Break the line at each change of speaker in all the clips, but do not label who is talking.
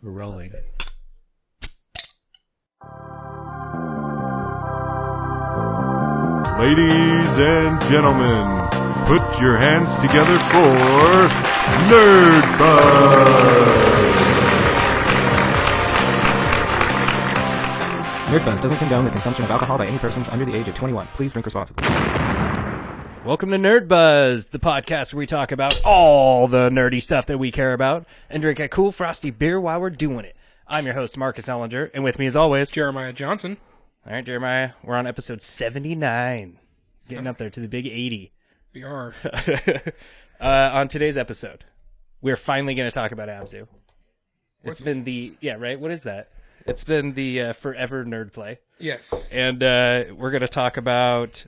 We're rolling.
Ladies and gentlemen, put your hands together for Nerdbuzzed!
Nerdbuzzed doesn't condone the consumption of alcohol by any persons under the age of 21. Please drink responsibly.
Welcome to Nerdbuzzed, the podcast where we talk about all the nerdy stuff that we care about and drink a cool frosty beer while we're doing it. I'm your host, Marcus Ellinger, and with me as always,
Jeremiah Johnson.
All right, Jeremiah, we're on episode 79. Getting up there to the big 80.
We are.
On today's episode, we're finally going to talk about Abzu. It's been what is that? It's been the forever nerd play.
Yes.
And we're going to talk about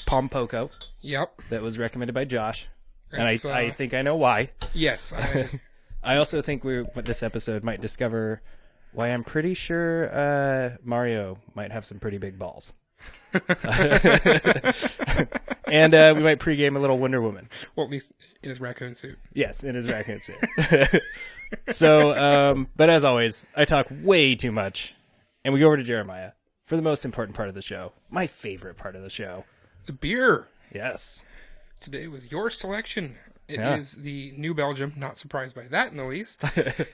Pom Poko.
Yep.
That was recommended by Josh. And I think I know why.
Yes.
I also think this episode might discover why I'm pretty sure Mario might have some pretty big balls. And we might pregame a little Wonder Woman.
Well, at least in his raccoon suit.
Yes, in his raccoon suit. So, but as always, I talk way too much. And we go over to Jeremiah for the most important part of the show. My favorite part of the show.
The beer.
Yes.
Today was your selection. It is the New Belgium. Not surprised by that in the least.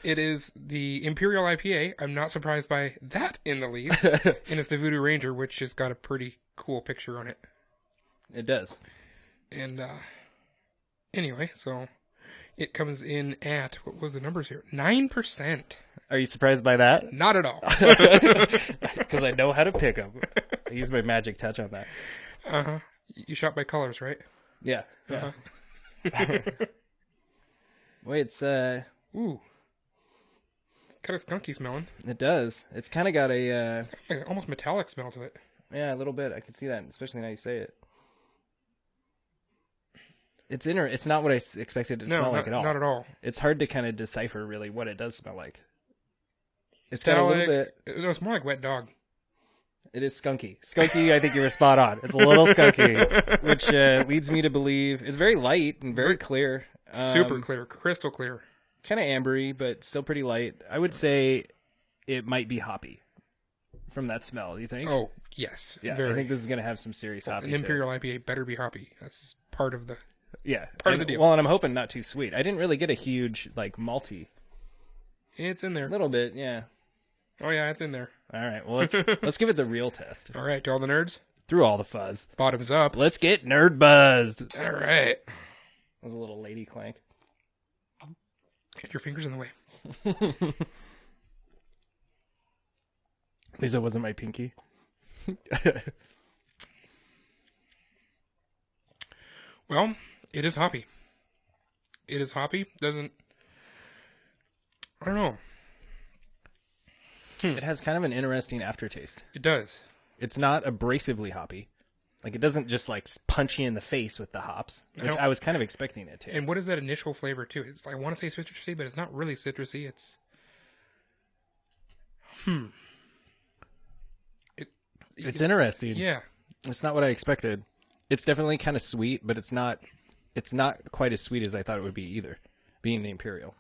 It is the Imperial IPA. I'm not surprised by that in the least. And it's the Voodoo Ranger, which has got a pretty cool picture on it.
It does.
And anyway, so it comes in at, what was the numbers here? 9%.
Are you surprised by that?
Not at all.
Because I know how to pick them. I use my magic touch on that.
Uh-huh. You shop by colors, right?
Yeah.
Uh-huh.
Wait, it's
Ooh. Kind of skunky smelling.
It does. It's kind of got a
Like almost metallic smell to it.
yeah, a little bit. I can see that, especially now you say it. It's not what I expected it to smell like at all.
Not at all.
It's hard to kind of decipher really what it does smell like. It's
Metallic,
got a little bit.
It's more like wet dog.
It is skunky. Skunky, I think you were spot on. It's a little skunky, which leads me to believe it's very light and very clear.
Super clear, crystal clear.
Kind of ambery, but still pretty light. I would say it might be hoppy from that smell. You think?
Oh, yes.
yeah.
Very.
I think this is going to have some serious hoppy.
An Imperial IPA better be hoppy. That's part of the...
Yeah.
Part of the deal.
Well, and I'm hoping not too sweet. I didn't really get a huge, malty.
It's in there.
A little bit, yeah.
Oh, yeah, it's in there.
All right, well, let's give it the real test.
All right, to all the nerds.
Through all the fuzz.
Bottoms up.
Let's get nerd buzzed.
All right.
That was a little lady clank.
Get your fingers in the way.
At least that wasn't my pinky.
Well, it is hoppy. It is hoppy. I don't know.
It has kind of an interesting aftertaste.
It does.
It's not abrasively hoppy. Like, it doesn't just, punch you in the face with the hops. Which I was kind of expecting it to.
And what is that initial flavor, too? It's, I want to say citrusy, but it's not really citrusy. It's...
It's interesting.
Yeah.
It's not what I expected. It's definitely kind of sweet, but it's not quite as sweet as I thought it would be either, being the Imperial.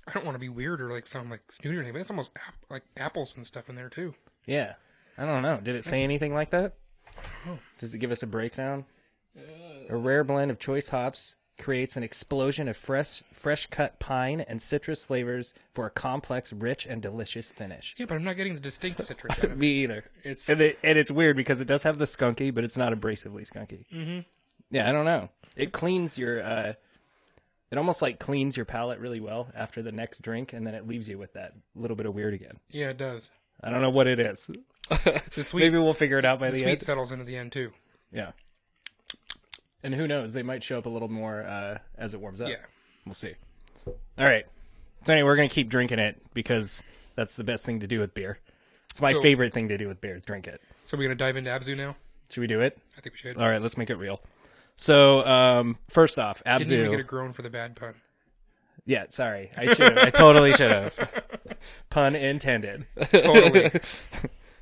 I don't want to be weird or sound like snooty or anything, but it's almost like apples and stuff in there too.
Yeah. I don't know. Did it say anything like that? Does it give us a breakdown? A rare blend of choice hops creates an explosion of fresh cut pine and citrus flavors for a complex, rich, and delicious finish.
Yeah, but I'm not getting the distinct citrus out of it.
Me either. And it's weird because it does have the skunky, but it's not abrasively skunky. Mm-hmm. Yeah, I don't know. It cleans your... It almost cleans your palate really well after the next drink, and then it leaves you with that little bit of weird again.
Yeah, it does.
I don't know what it is.
The sweet,
maybe we'll figure it out by the
sweet
end.
settles into the end too.
Yeah. And who knows? They might show up a little more as it warms up.
Yeah.
We'll see. All right. So anyway, we're going to keep drinking it because that's the best thing to do with beer. It's my favorite thing to do with beer. Drink it.
So we're going to dive into Abzu now?
Should we do it?
I think we should.
All right. Let's make it real. So, first off, Abzu.
Didn't even get a groan for the bad pun.
Yeah, sorry. I totally should have. Pun intended.
Totally.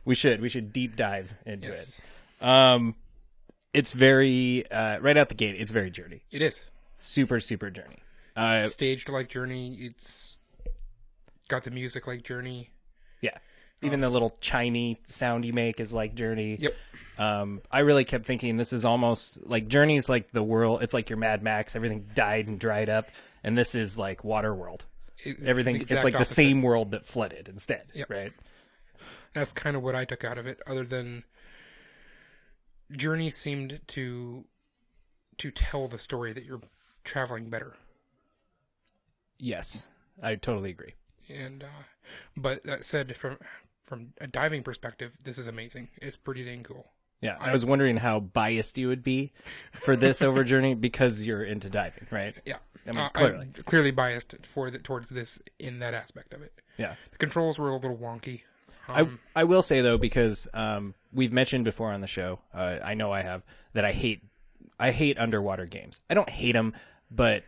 We should deep dive into it. It's very, right out the gate, it's very Journey.
It is.
Super, super Journey.
Staged like Journey. got the music like Journey.
Yeah. Even the little chimey sound you make is like Journey.
Yep.
I really kept thinking this is almost like Journey's like the world. It's like your Mad Max. Everything died and dried up. And this is like Waterworld. Everything, it's like the same world that flooded instead.
Yep.
Right?
That's kind of what I took out of it, other than Journey seemed to tell the story that you're traveling better.
Yes. I totally agree.
And but that said, from a diving perspective, this is amazing. It's pretty dang cool.
Yeah, I was wondering how biased you would be for this over Journey because you're into diving, right?
Yeah,
I mean, clearly.
I'm clearly biased towards this in that aspect of it.
Yeah,
the controls were a little wonky.
I will say though, because we've mentioned before on the show, I know I have, that I hate underwater games. I don't hate them, but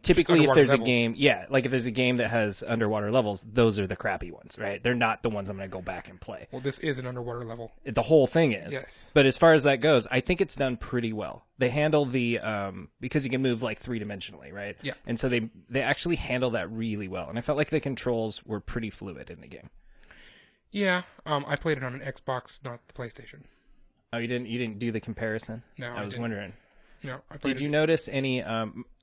typically if there's a game, like if there's a game that has underwater levels, those are the crappy ones, right? They're not the ones I'm going to go back and play.
Well, this is an underwater level.
The whole thing is.
Yes.
But as far as that goes, I think it's done pretty well. They handle the, because you can move like 3-dimensionally, right?
Yeah.
And so they actually handle that really well. And I felt like the controls were pretty fluid in the game.
Yeah. I played it on an Xbox, not the PlayStation.
Oh, you didn't do the comparison?
No,
I was wondering.
No, I played
Did you notice any,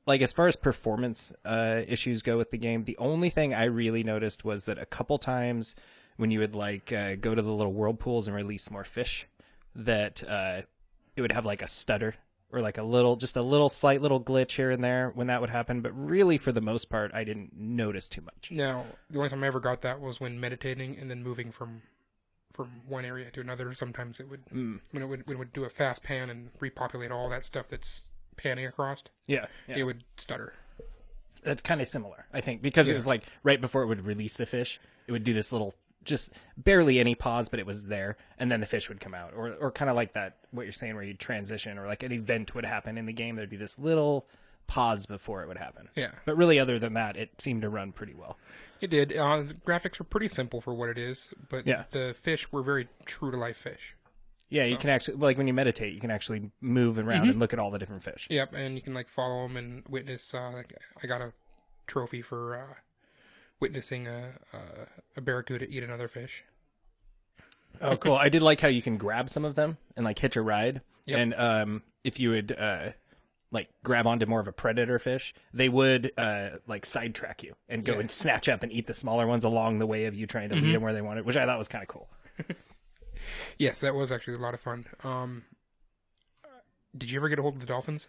like as far as performance issues go with the game, the only thing I really noticed was that a couple times when you would like go to the little whirlpools and release more fish, that it would have like a stutter or like just a little slight little glitch here and there when that would happen. But really, for the most part, I didn't notice too much.
Now, the only time I ever got that was when meditating and then moving from one area to another. Sometimes it would when it would do a fast pan and repopulate all that stuff that's panning across.
Yeah.
It would stutter.
That's kind of similar, I think, because it was like right before it would release the fish, it would do this little, just barely any pause, but it was there, and then the fish would come out, or kind of like that, what you're saying, where you'd transition, or like an event would happen in the game, there'd be this little pause before it would happen.
Yeah.
But really, other than that, it seemed to run pretty well.
It did. The graphics were pretty simple for what it is, but
Yeah.
the fish were very true to life fish.
Yeah, you can actually, like when you meditate, you can actually move around and look at all the different fish.
Yep, and you can like follow them and witness. Like I got a trophy for witnessing a barracuda eat another fish.
Oh, cool. I did like how you can grab some of them and like hitch a ride.
Yep.
And if you would like grab onto more of a predator fish, they would like sidetrack you and go and snatch up and eat the smaller ones along the way of you trying to lead them where they wanted, which I thought was kind of cool.
Yes, that was actually a lot of fun. Did you ever get a hold of the dolphins?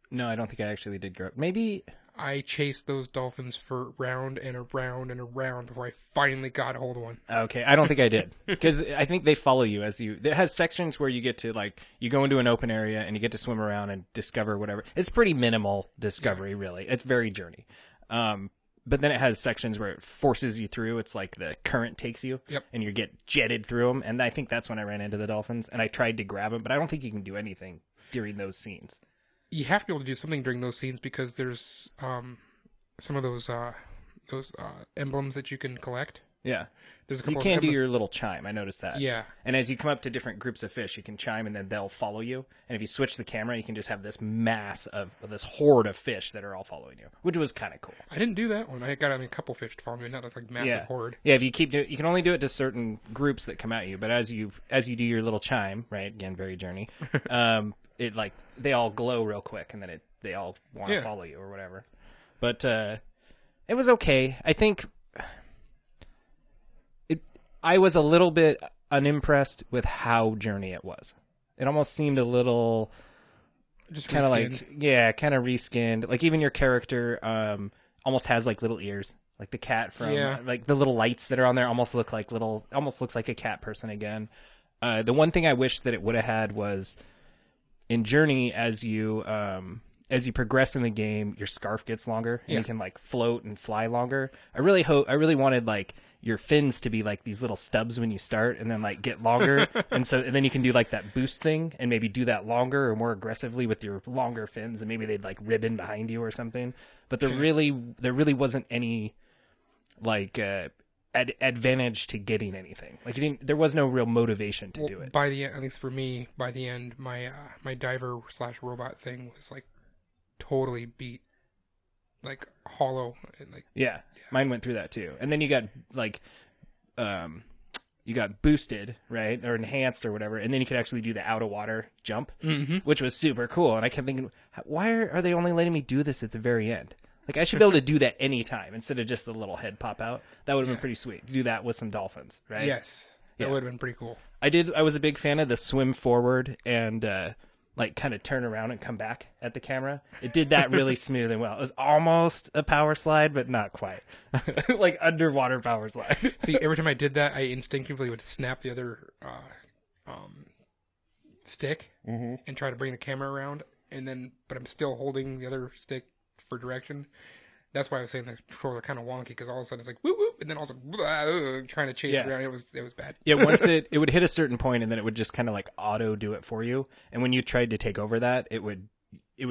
No, I don't think I actually did grow up. Maybe
I chased those dolphins for round and around and around before I finally got a hold of one.
Okay, I don't think I did, because I think they follow you as you. It has sections where you get to like you go into an open area and you get to swim around and discover whatever. It's pretty minimal discovery, really. It's very Journey. But then it has sections where it forces you through. It's like the current takes you, and you get jetted through them. And I think that's when I ran into the dolphins, and I tried to grab them, but I don't think you can do anything during those scenes.
You have to be able to do something during those scenes because there's some of those emblems that you can collect.
Yeah.
There's a couple
you can do your little chime. I noticed that.
Yeah.
And as you come up to different groups of fish, you can chime and then they'll follow you. And if you switch the camera, you can just have this mass of this horde of fish that are all following you, which was kind of cool.
I didn't do that one. I got a couple fish to follow me. Not that's like massive horde.
Yeah, if you keep doing, you can only do it to certain groups that come at you. But as you do your little chime, right? Again, very Journey. It like they all glow real quick, and then they all want to follow you or whatever. But it was okay. I think I was a little bit unimpressed with how Journey it was. It almost seemed a little
Just
kind of
reskinned.
like kind of reskinned. Like even your character almost has like little ears, like the cat from like the little lights that are on there almost looks like a cat person again. The one thing I wish that it would have had was in Journey, as you progress in the game, your scarf gets longer and you can like float and fly longer. I really wanted like your fins to be like these little stubs when you start and then like get longer. and then you can do like that boost thing and maybe do that longer or more aggressively with your longer fins, and maybe they'd like ribbon behind you or something. But there really wasn't any like advantage to getting anything. Like there was no real motivation to do it.
By the end, at least for me, by the end, my diver / robot thing was like totally beat like hollow, like
Yeah, mine went through that too. And then you got like, you got boosted, right, or enhanced or whatever, and then you could actually do the out of water jump, which was super cool. And I kept thinking, why are they only letting me do this at the very end? Like, I should be able to do that anytime instead of just the little head pop out. That would have been pretty sweet. Do that with some dolphins, right?
Yes, that would have been pretty cool.
I was a big fan of the swim forward and like kind of turn around and come back at the camera. It did that really smooth and well. It was almost a power slide, but not quite. Like underwater power slide.
See, every time I did that, I instinctively would snap the other stick and try to bring the camera around, but I'm still holding the other stick for direction. That's why I was saying the controller kind of wonky, because all of a sudden it's like whoop whoop, and then also trying to chase it around. It was bad.
Yeah, once it would hit a certain point, and then it would just kind of like auto do it for you. And when you tried to take over that, it would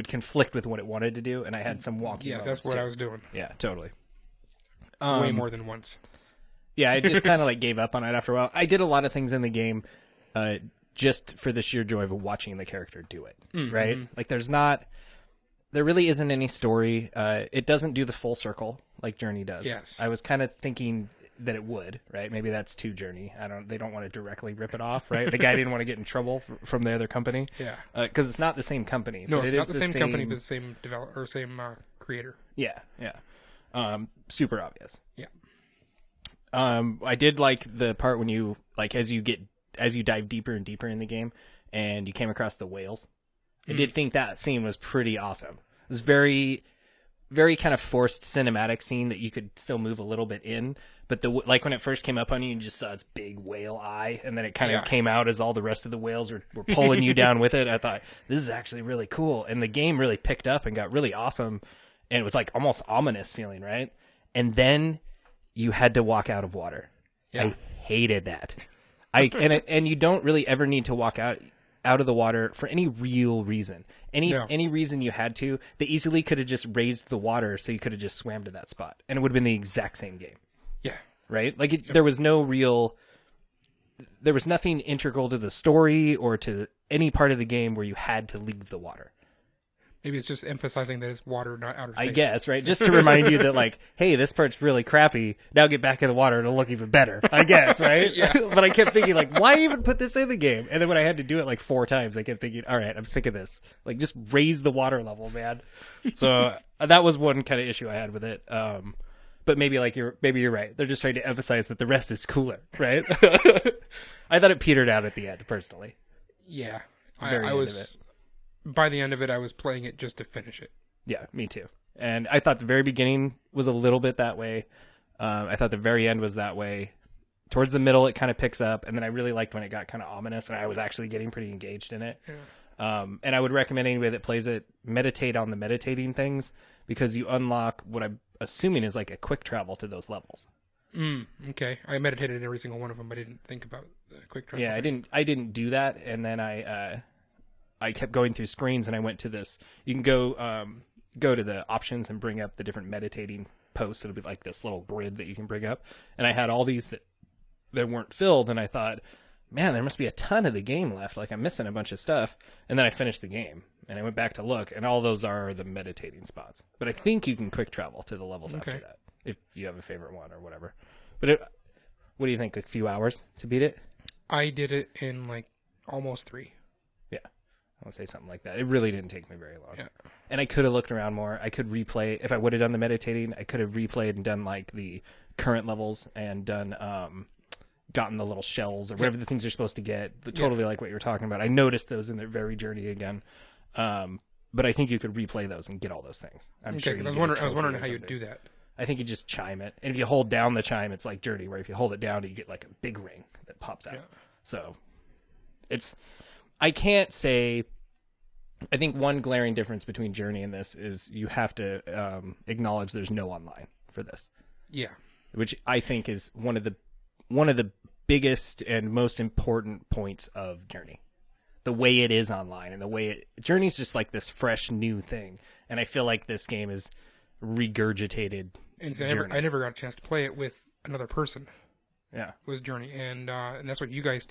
conflict with what it wanted to do, and I had some wonky.
Yeah, that's what I was doing.
Yeah, totally.
Way more than once.
Yeah, I just kind of like gave up on it after a while. I did a lot of things in the game, just for the sheer joy of watching the character do it. Right? Like there really isn't any story. It doesn't do the full circle like Journey does.
Yes.
I was kind of thinking that it would, right? Maybe that's too Journey. They don't want to directly rip it off, right? The guy didn't want to get in trouble from the other company.
Yeah.
Because it's not the same company.
No,
but
it's not the same company, but the same developer or same creator.
Yeah, yeah. Super obvious.
Yeah.
I did like the part when you like as you dive deeper and deeper in the game, and you came across the whales. I did think that scene was pretty awesome. It was very, very kind of forced cinematic scene that you could still move a little bit in. But like when it first came up on you, you just saw its big whale eye, and then it kind of came out as all the rest of the whales were pulling you down with it. I thought, this is actually really cool. And the game really picked up and got really awesome. And it was like almost ominous feeling, right? And then you had to walk out of water. Yeah. I hated that. And you don't really ever need to walk out of the water for any real reason. Any reason you had to, they easily could have just raised the water so you could have just swam to that spot, and it would have been the exact same game.
Yeah.
Right? Like there was nothing integral to the story or to any part of the game where you had to leave the water.
Maybe it's just emphasizing that it's water, not outer space.
I guess, right? Just to remind you that, like, hey, this part's really crappy. Now get back in the water, it'll look even better. I guess, right?
Yeah.
But I kept thinking, like, why even put this in the game? And then when I had to do it like 4 times, I kept thinking, all right, I'm sick of this. Like, just raise the water level, man. So that was one kind of issue I had with it. But maybe you're right. They're just trying to emphasize that the rest is cooler, right? I thought it petered out at the end, personally.
Yeah, I was. By the end of it, I was playing it just to finish it.
Yeah, me too. And I thought the very beginning was a little bit that way. I thought the very end was that way. Towards the middle, it kind of picks up, and then I really liked when it got kind of ominous, and I was actually getting pretty engaged in it. Yeah. And I would recommend anybody that plays it meditate on the meditating things, because you unlock what I'm assuming is like a quick travel to those levels.
Okay, I meditated in every single one of them, but I didn't think about the quick travel.
Yeah, I didn't do that, and then I kept going through screens, and I went to this. You can go to the options and bring up the different meditating posts. It'll be like this little grid that you can bring up. And I had all these that weren't filled, and I thought, man, there must be a ton of the game left. Like, I'm missing a bunch of stuff. And then I finished the game, and I went back to look, and all those are the meditating spots. But I think you can quick travel to the levels after that, if you have a favorite one or whatever. But what do you think, like a few hours to beat it?
I did it in like almost 3.
I'll say something like that. It really didn't take me very long.
Yeah.
And I could have looked around more. I could replay. If I would have done the meditating, I could have replayed and done like the current levels and done, gotten the little shells or whatever the things you're supposed to get. Totally like what you're talking about. I noticed those in their very journey again. But I think you could replay those and get all those things. I'm sure.
I was wondering how you'd do that.
I think you just chime it. And if you hold down the chime, it's like Journey, where if you hold it down, you get like a big ring that pops out. Yeah. So I can't say. I think one glaring difference between Journey and this is you have to acknowledge there's no online for this. Yeah, which I think is one of the biggest and most important points of Journey. The way it is online and the way Journey's just like this fresh new thing, and I feel like this game is regurgitated.
And so I never got a chance to play it with another person.
Yeah,
with Journey, and that's what you guys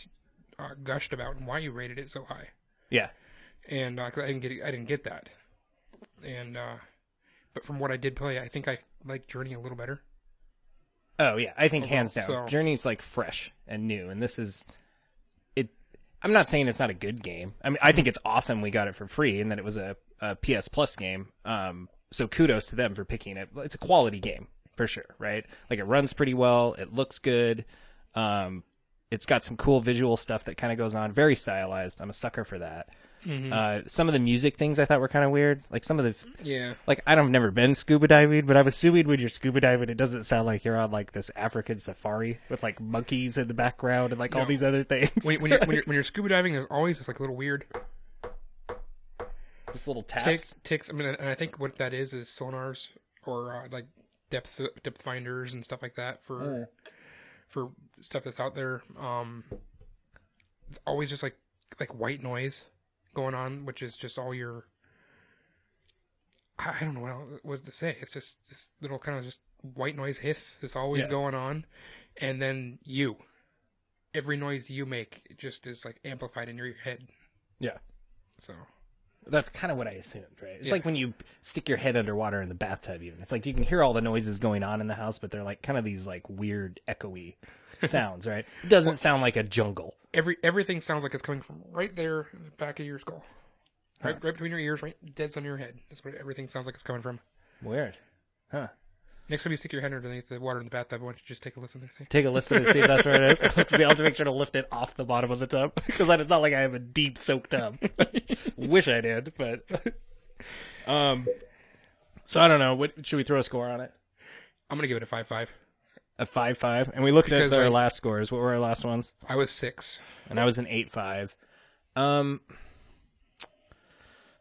gushed about and why you rated it so high.
Yeah,
and 'cause I didn't get that, and but from what I did play, I think I like Journey a little better.
Oh yeah, I think
Overall,
hands down,
so-
Journey's like fresh and new, and this is it. I'm not saying it's not a good game. I mean, I think it's awesome we got it for free, and that it was a PS Plus game. So kudos to them for picking it. It's a quality game for sure, right? Like it runs pretty well, it looks good. It's got some cool visual stuff that kind of goes on, very stylized. I'm a sucker for that. Some of the music things I thought were kind of weird. Like some of the, like I've never been scuba diving, but I'm assuming when you're scuba diving, it doesn't sound like you're on like this African safari with like monkeys in the background and like all these other things.
When you're scuba diving, there's always this like little weird
Just little taps.
ticks. I mean, and I think what that is sonars or like depth finders and stuff like that for stuff that's out there. It's always just like white noise going on, which is just all your. I don't know what to say. It's just this little kind of just white noise hiss is always going on, and then every noise you make just is like amplified in your head.
Yeah.
So.
That's kind of what I assumed, right? It's like when you stick your head underwater in the bathtub even. It's like you can hear all the noises going on in the house, but they're like kind of these like weird echoey sounds, right? It doesn't sound like a jungle.
Everything sounds like it's coming from right there in the back of your skull. Right between your ears, right dead on your head. That's where everything sounds like it's coming from.
Weird. Huh.
Next time you stick your head underneath the water in the bathtub, why don't you just take a listen and see?
Take a listen and see if that's where it is. I'll have to make sure to lift it off the bottom of the tub. Because it's not like I have a deep soaked tub. Wish I did, but... So I don't know. What should we throw a score on it?
I'm going to give it a 5-5.
A 5-5? And we looked at
Because
our last scores. What were our last ones?
I was 6.
And I was an 8-5.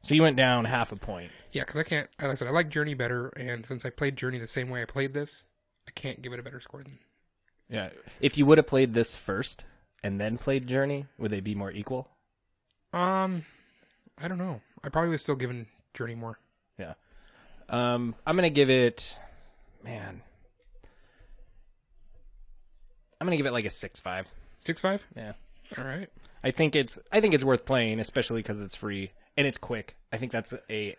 So you went down half a point.
Yeah, because I can't... Like I said, I like Journey better, and since I played Journey the same way I played this, I can't give it a better score than...
Yeah. If you would have played this first and then played Journey, would they be more equal?
I don't know. I probably was still giving Journey more.
Yeah. I'm going to give it... Man. I'm going to give it like a 6-5.
6-5?
Yeah.
All right.
I think it's worth playing, especially because it's free and it's quick. I think that's an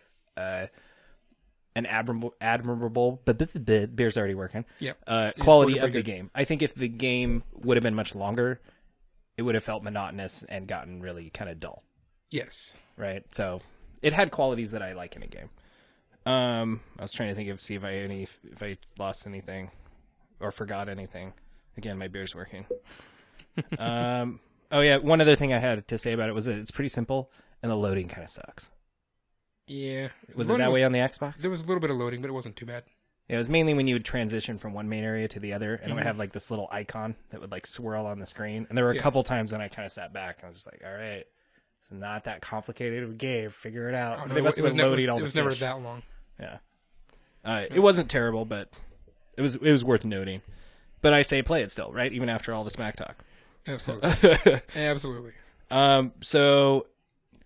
admirable beer's already working.
Yeah.
Quality of the game. I think if the game would have been much longer, it would have felt monotonous and gotten really kind of dull.
Yes.
Right. So it had qualities that I like in a game. I was trying to think of if I lost anything or forgot anything. Again, my beer's working. Oh yeah, one other thing I had to say about it was that it's pretty simple and the loading kind of sucks.
Yeah.
Was it that way on the Xbox?
There was a little bit of loading, but it wasn't too bad.
Yeah, it was mainly when you would transition from one main area to the other, and it would have like this little icon that would like swirl on the screen. And there were a couple times when I kind of sat back and I was just like, all right, it's not that complicated of a game. Figure it out.
Oh, no,
they must have been loading all the
It was never
fish.
that long.
Yeah. It wasn't terrible, but it was worth noting. But I say play it still, right? Even after all the smack talk.
Absolutely. Absolutely.
So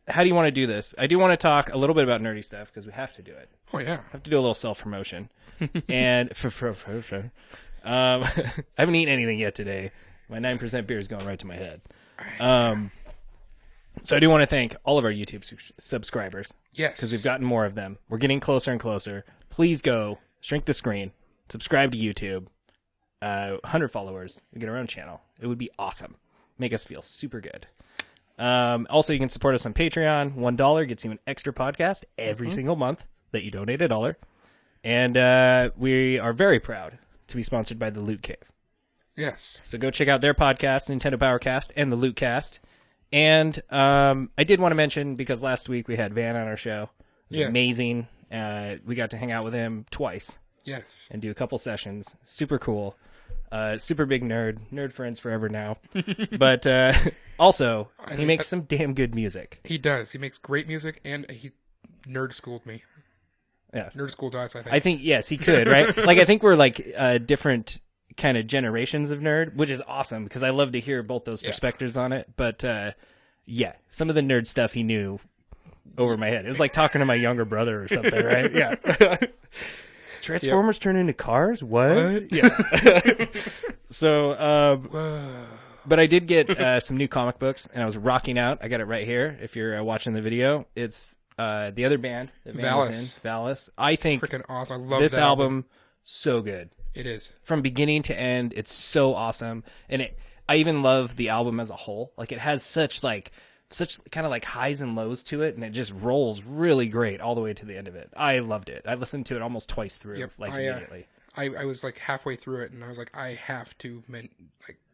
how do you want to do this? I do want to talk a little bit about nerdy stuff because we have to do it.
Oh, yeah.
Have to do a little self-promotion. And I haven't eaten anything yet today. My 9% beer is going right to my head. So I do want to thank all of our YouTube subscribers.
Yes.
Because we've gotten more of them. We're getting closer and closer. Please go, shrink the screen, subscribe to YouTube. 100 followers, we get our own channel. It would be awesome. Make us feel super good. Also, you can support us on Patreon. $1 gets you an extra podcast every single month that you donate $1. And we are very proud to be sponsored by the Loot Cave.
Yes.
So go check out their podcast, Nintendo Powercast, and the Loot Cast. And I did want to mention, because last week we had Van on our show. It was amazing. We got to hang out with him twice.
Yes.
And do a couple sessions. Super cool. Super big nerd friends forever now. But also, he makes some damn good music.
He does. He makes great music, and he nerd schooled me.
Yeah,
nerd schooled us. I think.
I think yes, he could. Right? Like I think we're like different kind of generations of nerd, which is awesome because I love to hear both those perspectives on it. But yeah, some of the nerd stuff he knew over my head. It was like talking to my younger brother or something, right? Yeah. Transformers turn into cars? What? Yeah. So, but I did get some new comic books, and I was rocking out. I got it right here. If you're watching the video, it's the other band that Van was in, Valis. I think
Freaking awesome. I love
this
that
album. So good.
It is.
From beginning to end, it's so awesome. And I even love the album as a whole. Like, it has such kind of like highs and lows to it, and it just rolls really great all the way to the end of it. I loved it. I listened to it almost twice through, immediately.
I was like halfway through it, and I was like, I have to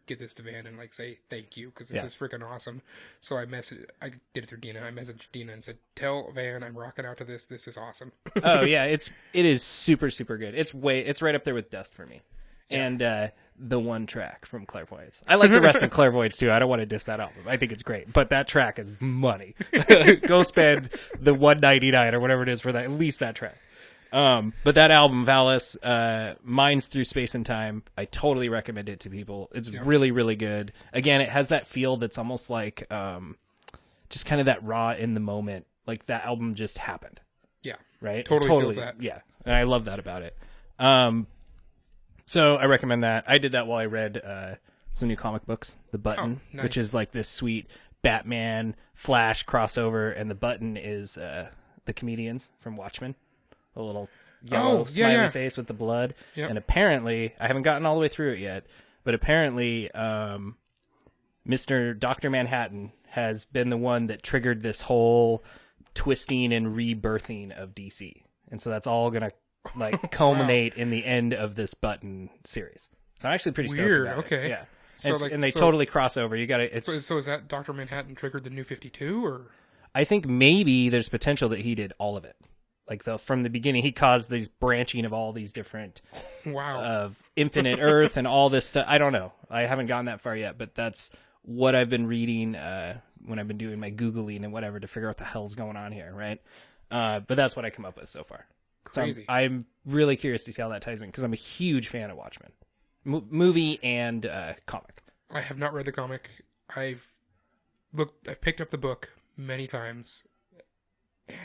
get this to Van and like say thank you because this is freaking awesome. So I did it through Dina. I messaged Dina and said, "Tell Van I'm rocking out to this. This is awesome."
Oh yeah, it is super super good. It's right up there with Dust for me, and the one track from Clairvoyance. I like the rest of Clairvoyance too. I don't want to diss that album. I think it's great, but that track is money. Go spend the $199 or whatever it is for that. At least that track. But that album, Valis, Minds Through Space and Time, I totally recommend it to people. It's really, really good. Again, it has that feel that's almost like, just kind of that raw in the moment. Like that album just happened.
Yeah.
Right?
Totally feels that.
Yeah. And I love that about it. So I recommend that. I did that while I read, some new comic books, The Button,
nice.
which is like this sweet Batman Flash crossover. And The Button is, the comedians from Watchmen. A little yellow smiley face with the blood. Yep. And apparently, I haven't gotten all the way through it yet, but apparently Mr. Dr. Manhattan has been the one that triggered this whole twisting and rebirthing of DC. And so that's all going to culminate in the end of this Button series. So I'm actually pretty stoked about it. Yeah. And they totally cross over. You got to.
So is that Dr. Manhattan triggered the New 52 or?
I think maybe there's potential that he did all of it. Like from the beginning, he caused these branching of all these different, of Infinite Earth and all this stuff. I don't know. I haven't gotten that far yet, but that's what I've been reading when I've been doing my Googling and whatever to figure out what the hell's going on here, right? But that's what I come up with so far.
Crazy.
So I'm really curious to see how that ties in because I'm a huge fan of Watchmen, movie and comic.
I have not read the comic. I've picked up the book many times.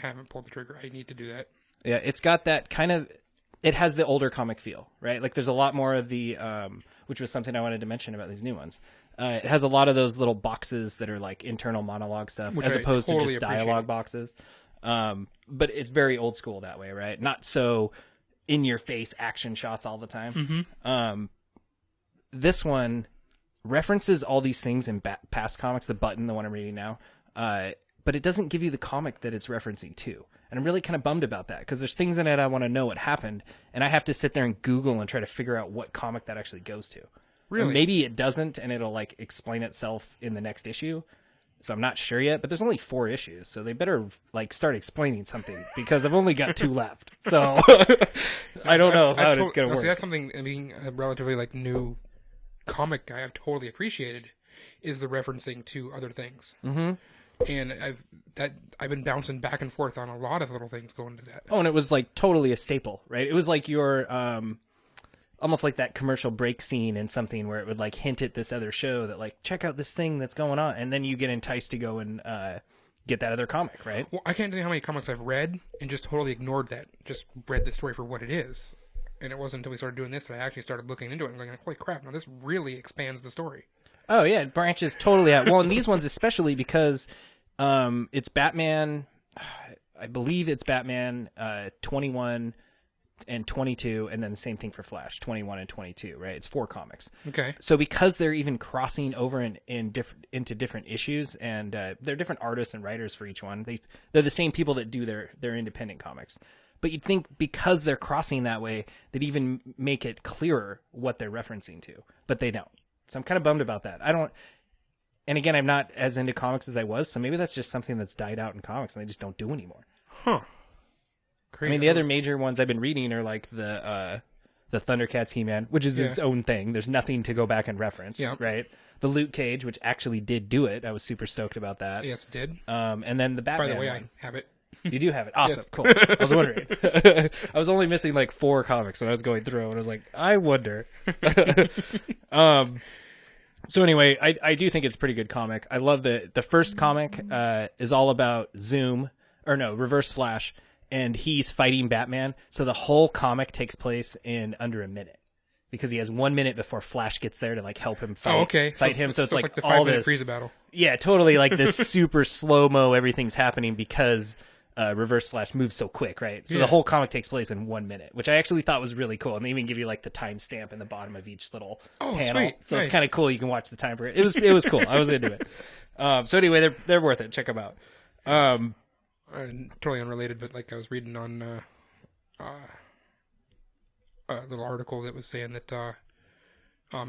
Haven't pulled the trigger. I need to do that.
Yeah, it's got that kind of. It has the older comic feel, right? Like there's a lot more of the, which was something I wanted to mention about these new ones. It has a lot of those little boxes that are like internal monologue stuff, as opposed to just dialogue boxes. But it's very old school that way, right? Not so in your face action shots all the time.
Mm-hmm.
This one references all these things in past comics. The Button, the one I'm reading now. But it doesn't give you the comic that it's referencing to. And I'm really kind of bummed about that because there's things in it I want to know what happened, and I have to sit there and Google and try to figure out what comic that actually goes to.
Really?
And maybe it doesn't, and it'll like explain itself in the next issue. So I'm not sure yet, but there's only 4 issues, so they better like start explaining something because I've only got 2 left. So I don't know how it's going to work.
See, that's something, being a relatively like new comic guy, I've totally appreciated is the referencing to other things.
Mm-hmm.
And I've been bouncing back and forth on a lot of little things going to that.
Oh, and it was like totally a staple, right? It was like your almost like that commercial break scene in something where it would like hint at this other show that like check out this thing that's going on, and then you get enticed to go and get that other comic, right?
Well, I can't tell you how many comics I've read and just totally ignored that. Just read the story for what it is, and it wasn't until we started doing this that I actually started looking into it and going, "Holy crap! Now this really expands the story."
Oh yeah, it branches totally out. Well, and these ones especially because it's Batman. I believe it's Batman 21 and 22, and then the same thing for Flash 21 and 22. Right? It's 4 comics.
Okay.
So because they're even crossing over into different issues, and they're different artists and writers for each one. They're the same people that do their independent comics. But you'd think because they're crossing that way, they'd even make it clearer what they're referencing to, but they don't. So I'm kind of bummed about that. And again, I'm not as into comics as I was, so maybe that's just something that's died out in comics and they just don't do anymore.
Huh. Crazy.
I mean, the other major ones I've been reading are like the Thundercats He-Man, which is its own thing. There's nothing to go back and reference, right? The Luke Cage, which actually did do it. I was super stoked about that.
Yes, it did.
And then the Batman
By the way,
one.
I have it.
You do have it. Awesome. Cool. I was wondering. I was only missing like 4 comics when I was going through, and I was like, I wonder. So anyway, I do think it's a pretty good comic. I love the first comic is all about Reverse Flash, and he's fighting Batman. So the whole comic takes place in under a minute because he has 1 minute before Flash gets there to like help him fight him. So it's like
the
all
5-minute
this
Frieza battle.
Yeah, totally like this super slow-mo everything's happening because Reverse Flash moves so quick, right? So
Yeah.
the whole comic takes place in 1 minute, which I actually thought was really cool. And they even give you like the timestamp in the bottom of each little panel.
Sweet.
So
Nice.
it's kind of cool. You can watch the time for it. It was cool. I was into it. So anyway, they're worth it. Check them out.
Totally unrelated, but like I was reading on a little article that was saying that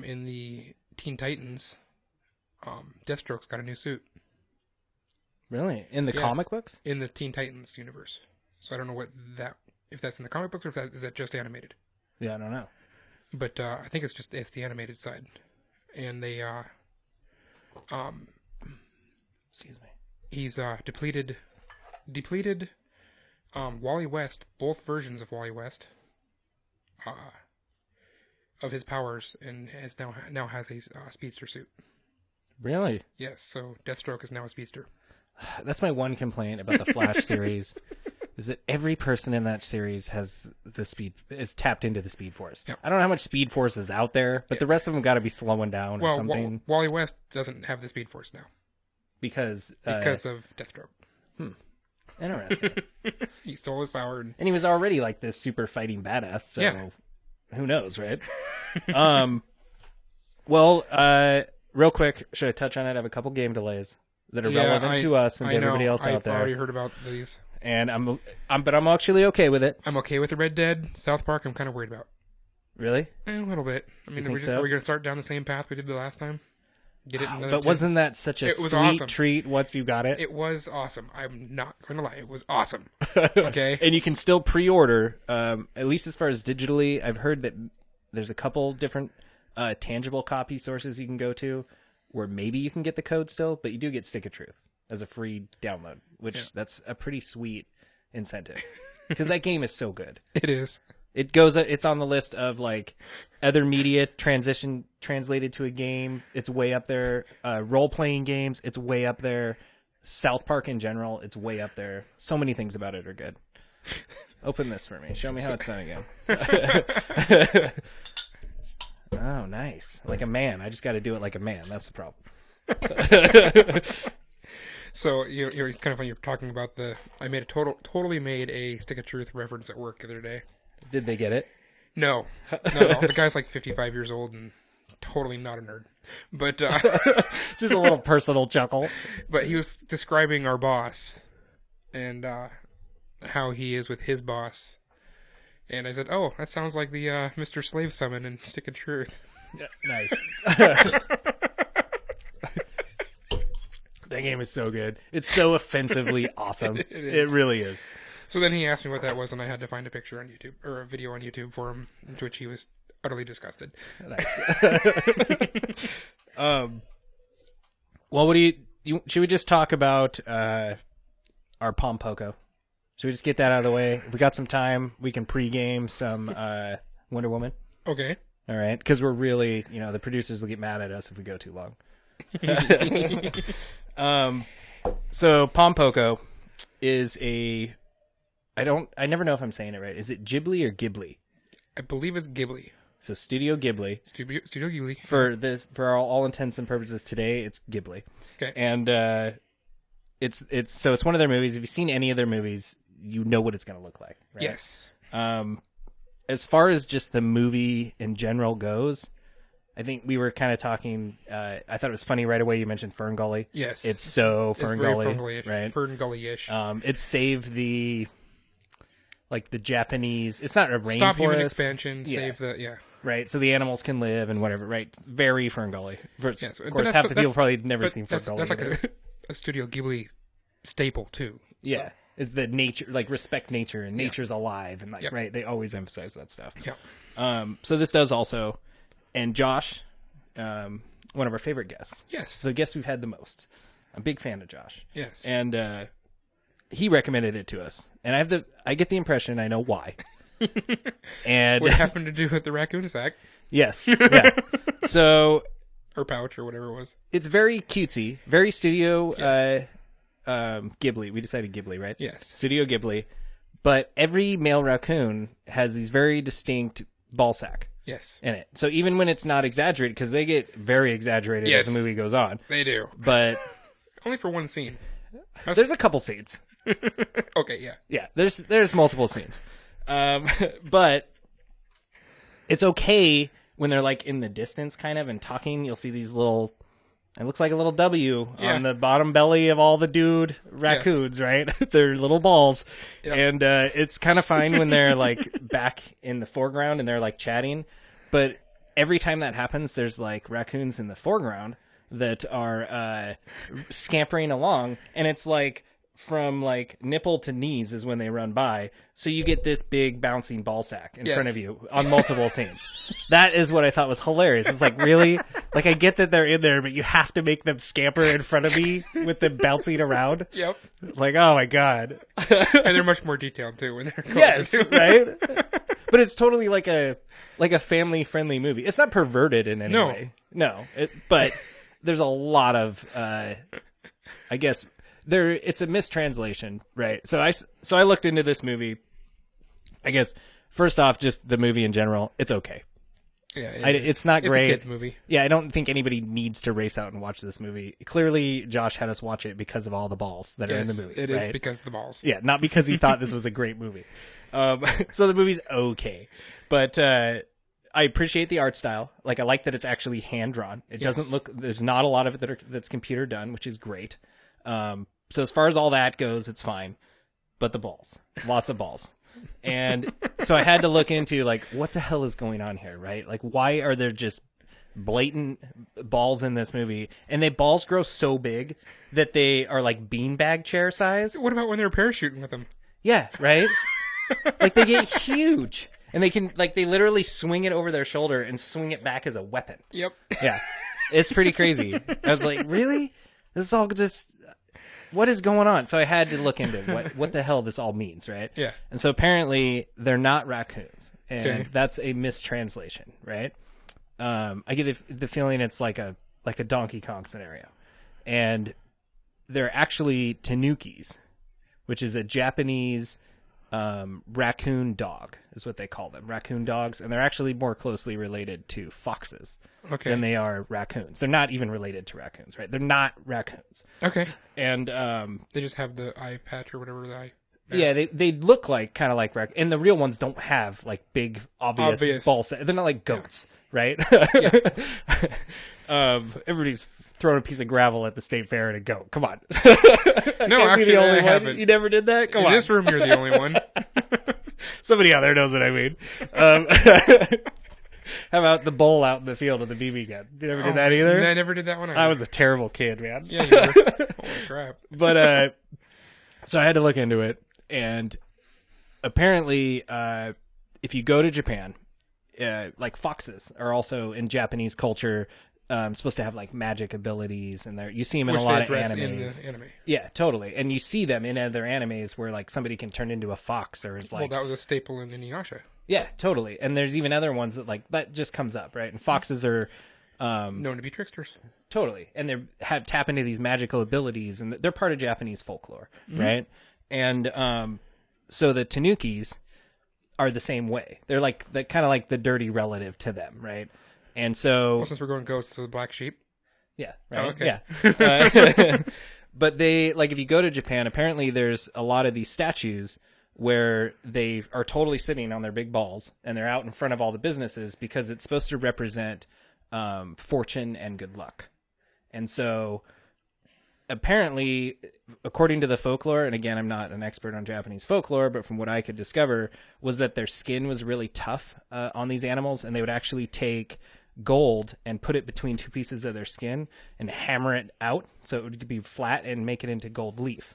in the Teen Titans, Deathstroke's got a new suit
Really? In the
Yes.
comic books?
in the Teen Titans universe. So I don't know if that's in the comic books or is that just animated.
Yeah, I don't know.
But I think it's the animated side, and they
Excuse me.
he's depleted Wally West, both versions of Wally West, of his powers, and now has a speedster suit.
Really?
Yes, so Deathstroke is now a speedster.
That's my one complaint about the Flash series, is that every person in that series is tapped into the Speed Force.
Yep.
I don't know how much Speed Force is out there, but the rest of them got to be slowing down or
Well,
something
Wally West doesn't have the Speed Force now
because
of Deathstroke.
interesting.
He stole his power. And
And he was already like this super fighting badass, so
Yeah.
who knows, right? Well, real quick, should I touch on it? I have a couple game delays that are relevant to us and to everybody else out there.
I've already heard about these.
And I'm actually okay with it.
I'm okay with the Red Dead. South Park, I'm kind of worried about.
Really?
A little bit. I mean,
think
are
so?
we going to start down the same path we did the last time? Get it in another
But
10?
wasn't that such a
It was
sweet
awesome.
treat once you got it?
It was awesome. I'm not going to lie. It was awesome. Okay?
And you can still pre-order, at least as far as digitally. I've heard that there's a couple different tangible copy sources you can go to where maybe you can get the code still, but you do get Stick of Truth as a free download, which that's a pretty sweet incentive because that game is so good.
It is.
It's on the list of like other media translated to a game. It's way up there. Role-playing games, it's way up there. South Park in general, it's way up there. So many things about it are good. Open this for me. Show me how it's done again. Oh, nice. Like a man. I just got to do it like a man. That's the problem.
So you're kind of funny. You're talking about I made totally made a Stick of Truth reference at work the other day.
Did they get it?
No. The guy's like 55 years old and totally not a nerd. But
Just a little personal chuckle.
but he was describing our boss and how he is with his boss. And I said, "Oh, that sounds like the Mr. Slave Summon in Stick of Truth."
Yeah, nice. That game is so good. It's so offensively awesome.
It is.
It really is.
So then he asked me what that was, and I had to find a picture on YouTube or a video on YouTube for him, to which he was utterly disgusted.
Well, what do you should we just talk about our Pom Poko? Should we just get that out of the way? If we got some time, we can pregame some Wonder Woman.
Okay.
All right, because we're really, the producers will get mad at us if we go too long. So Pom Poko is I never know if I'm saying it right. Is it Ghibli or Ghibli?
I believe it's Ghibli.
So Studio Ghibli.
Studio Ghibli.
For all intents and purposes today, it's Ghibli.
Okay.
And it's one of their movies. If you've seen any of their movies, you know what it's going to look like, right?
Yes.
As far as just the movie in general goes, I think we were kind of talking. I thought it was funny right away you mentioned Fern Gully.
Yes.
It's so Fern
very
Gully,
Fern Gully-ish.
right?
Fern Gully-ish.
It saved the Japanese. It's not a rainforest.
Stop human expansion.
Yeah.
Save the
Right, so the animals can live and whatever. Right, very Fern Gully. Of
Yes, but
course, half the people probably never seen Fern Gully.
That's like
either.
a Studio Ghibli staple too.
Yeah, it's the nature, respect nature, and nature's alive, and
Yep.
right, they always emphasize that stuff.
Yeah.
So this does also, and Josh, one of our favorite guests.
Yes.
So the guest we've had the most. I'm a big fan of Josh.
Yes.
And he recommended it to us, and I get the impression I know why. And
What happened to do with the raccoon sack
yes, yeah. So
or pouch or whatever it was?
it's very cutesy, very Studio Ghibli. We decided Ghibli, right?
Yes.
Studio Ghibli. But every male raccoon has these very distinct ball sack
Yes.
in it. So even when it's not exaggerated, because they get very exaggerated
Yes.
as the movie goes on.
They do.
But
Only for one scene.
there's a couple scenes.
Okay, yeah.
Yeah, there's multiple scenes. But it's okay when they're like in the distance kind of and talking. You'll see these little, it looks like a little W on the bottom belly of all the dude raccoons, right? They're little balls. Yep. And it's kind of fine when they're like back in the foreground and they're like chatting. But every time that happens, there's like raccoons in the foreground that are scampering along. And it's like from like nipple to knees is when they run by. So you get this big bouncing ball sack in front of you on multiple scenes. That is what I thought was hilarious. It's like, really? Like, I get that they're in there, but you have to make them scamper in front of me with them bouncing around.
Yep.
It's like, oh my God.
And they're much more detailed too when they're
yes, right? But it's totally like a family friendly movie. It's not perverted in any way. No. But there's a lot of I guess it's a mistranslation, right? So I looked into this movie. I guess first off, just the movie in general, it's okay.
Yeah,
it's not great.
It's a kids movie.
Yeah, I don't think anybody needs to race out and watch this movie. Clearly, Josh had us watch it because of all the balls that are in the movie.
It is because of the balls.
Yeah, not because he thought this was a great movie. So the movie's okay, but I appreciate the art style. Like, I like that it's actually hand drawn. It doesn't look. There's not a lot of it that's computer done, which is great. So as far as all that goes, it's fine. But the balls, lots of balls. And so I had to look into, like, what the hell is going on here, right? Like, why are there just blatant balls in this movie? And balls grow so big that they are like beanbag chair size.
What about when they're parachuting with them?
Yeah, right? Like, they get huge. And they literally swing it over their shoulder and swing it back as a weapon.
Yep.
Yeah. It's pretty crazy. I was like, really? This is all just... What is going on? So I had to look into what the hell this all means, right?
Yeah.
And so apparently they're not raccoons, and that's a mistranslation, right? I get the feeling it's like a Donkey Kong scenario, and they're actually tanukis, which is a Japanese raccoon dog, is what they call them, raccoon dogs, and they're actually more closely related to foxes than they are raccoons. They're not even related to raccoons, right? They're not raccoons.
Okay.
And
they just have the eye patch or whatever the eye.
Yeah, they look like kind of like raccoons, and the real ones don't have like big obvious balls. They're not like goats, right? Everybody's throwing a piece of gravel at the state fair and a goat. Come on.
No, actually, I haven't.
You never did that? Come on.
In this room, you're the only one.
Somebody out there knows what I mean. How about the bowl out in the field with the BB gun? You never did that either?
I never did that one either.
I was a terrible kid, man.
Yeah, you were. Holy crap.
But, so I had to look into it, and apparently, if you go to Japan, like foxes are also in Japanese culture, supposed to have like magic abilities, and you see them in a lot of animes.
In the anime.
Yeah, totally. And you see them in other animes where like somebody can turn into a fox or is like.
Well, that was a staple in Inuyasha.
Yeah, totally. And there's even other ones that just comes up, right? And foxes are
known to be tricksters.
Totally. And they tap into these magical abilities, and they're part of Japanese folklore, right? And so the tanukis are the same way. They're like kind of like the dirty relative to them, right? And so
since we're going ghosts of the black sheep.
Yeah, right.
Oh, okay.
Yeah. But if you go to Japan, apparently there's a lot of these statues where they are totally sitting on their big balls and they're out in front of all the businesses because it's supposed to represent fortune and good luck. And so apparently, according to the folklore, and again, I'm not an expert on Japanese folklore, but from what I could discover was that their skin was really tough on these animals, and they would actually take gold and put it between two pieces of their skin and hammer it out so it would be flat and make it into gold leaf.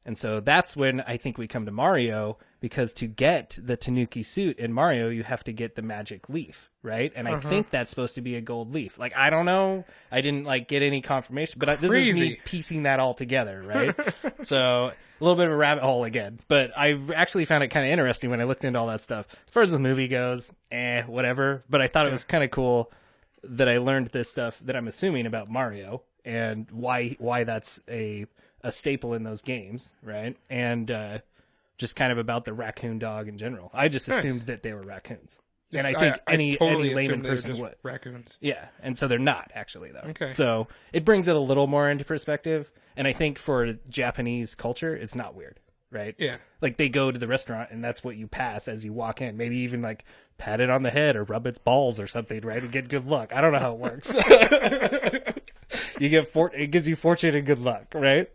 And so that's when I think we come to Mario, because to get the Tanuki suit in Mario, you have to get the magic leaf, right? And I think that's supposed to be a gold leaf. Like, I don't know. I didn't get any confirmation, but this is me piecing that all together, right? So a little bit of a rabbit hole again, but I actually found it kind of interesting when I looked into all that stuff. As far as the movie goes, whatever. But I thought it was kind of cool that I learned this stuff that I'm assuming about Mario and why that's a staple in those games, right? And just kind of about the raccoon dog in general. I just assumed that they were raccoons. And I think any layman person would.
Raccoons.
Yeah, and so they're not, actually, though.
Okay.
So it brings it a little more into perspective. And I think for Japanese culture, it's not weird, right?
Yeah.
Like they go to the restaurant and that's what you pass as you walk in. Maybe even like pat it on the head or rub its balls or something, right? And get good luck. I don't know how it works. It gives you fortune and good luck, right?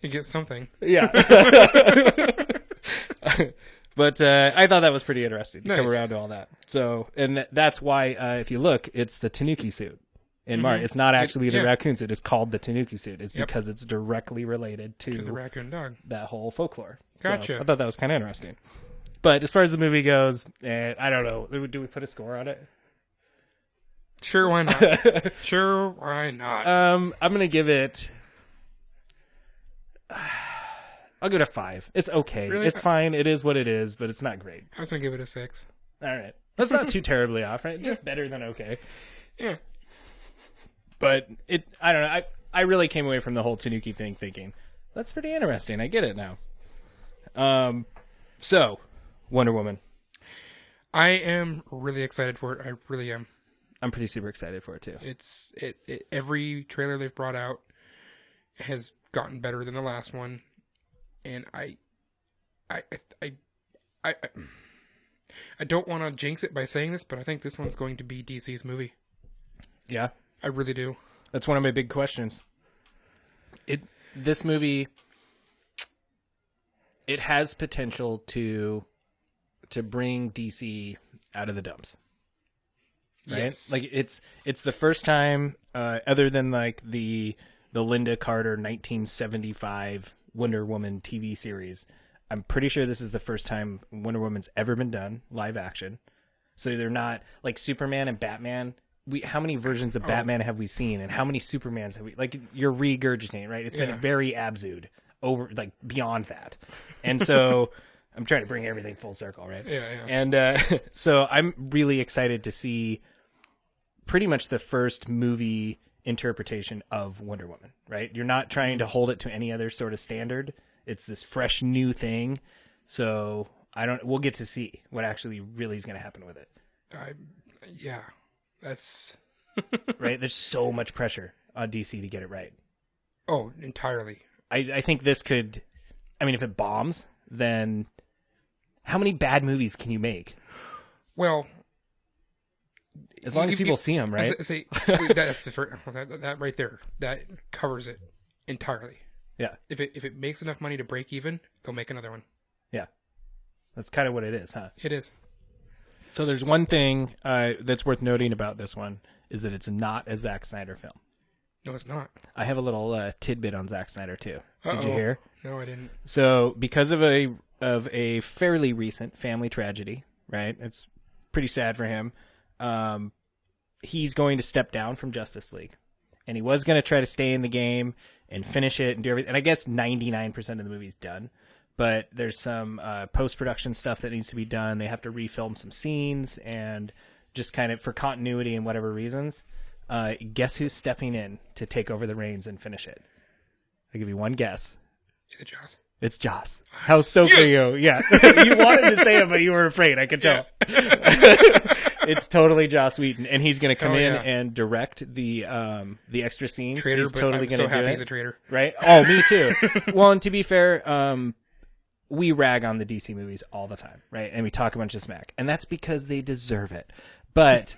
You get something.
Yeah. But I thought that was pretty interesting to come around to all that. So, and that's why, if you look, it's the Tanuki suit in Mario. It's not actually the raccoon suit. It's called the Tanuki suit. It's because it's directly related to
the raccoon dog.
That whole folklore.
Gotcha.
So I thought that was kind of interesting. But as far as the movie goes, I don't know. Do we put a score on it?
Sure, why not? Sure, why not?
I'm going to give it... I'll give it a 5. It's okay.
Really?
It's fine. It is what it is, but it's not great.
I was going to give it a 6.
All right. That's not too terribly off, right? Just better than okay.
Yeah.
But I don't know. I really came away from the whole Tanuki thing thinking, that's pretty interesting. I get it now. So, Wonder Woman.
I am really excited for it. I really am.
I'm pretty super excited for it too.
Every trailer they've brought out has gotten better than the last one. And I don't want to jinx it by saying this, but I think this one's going to be DC's movie.
Yeah,
I really do.
That's one of my big questions. This movie, it has potential to bring DC out of the dumps. Right?
Yes.
Like it's the first time, other than like the Linda Carter 1975 Wonder Woman TV series. I'm pretty sure this is the first time Wonder Woman's ever been done live action. So they're not like Superman and Batman. How many versions of Batman have we seen, and how many Supermans have we? Like you're regurgitating, right? It's been very Abzu'd over, like beyond that, and so I'm trying to bring everything full circle, right?
Yeah.
And so I'm really excited to see pretty much the first movie interpretation of Wonder Woman, right? You're not trying to hold it to any other sort of standard. It's this fresh new thing. So we'll get to see what actually really is going to happen with it.
Yeah, that's
right. There's so much pressure on DC to get it right.
Oh, entirely.
I think this could, if it bombs, then how many bad movies can you make?
Well,
as long as people see them, right?
See, that's the first, that right there, that covers it entirely.
Yeah.
If it makes enough money to break even, they'll make another one.
Yeah. That's kind of what it is, huh?
It is.
So there's one thing that's worth noting about this one is that it's not a Zack Snyder film.
No, it's not.
I have a little tidbit on Zack Snyder too.
Uh-oh.
Did you hear?
No, I didn't.
So because of a fairly recent family tragedy, right? It's pretty sad for him. He's going to step down from Justice League, and he was going to try to stay in the game and finish it and do everything. And I guess 99% of the movie's done, but there's some post-production stuff that needs to be done. They have to refilm some scenes, and just kind of for continuity and whatever reasons. Guess who's stepping in to take over the reins and finish it? I'll give you one guess.
Is it Joss?
It's Joss. How stoked are you? Yeah. You wanted to say it, but you were afraid. I could tell. It's totally Joss Whedon, and he's going to come in and direct the extra scenes.
Traitor,
he's
but
totally
I'm
going to
so
do
happy
it.
he's a traitor.
Right? Oh, me too. Well, and to be fair, we rag on the DC movies all the time, right? And we talk a bunch of smack, and that's because they deserve it. But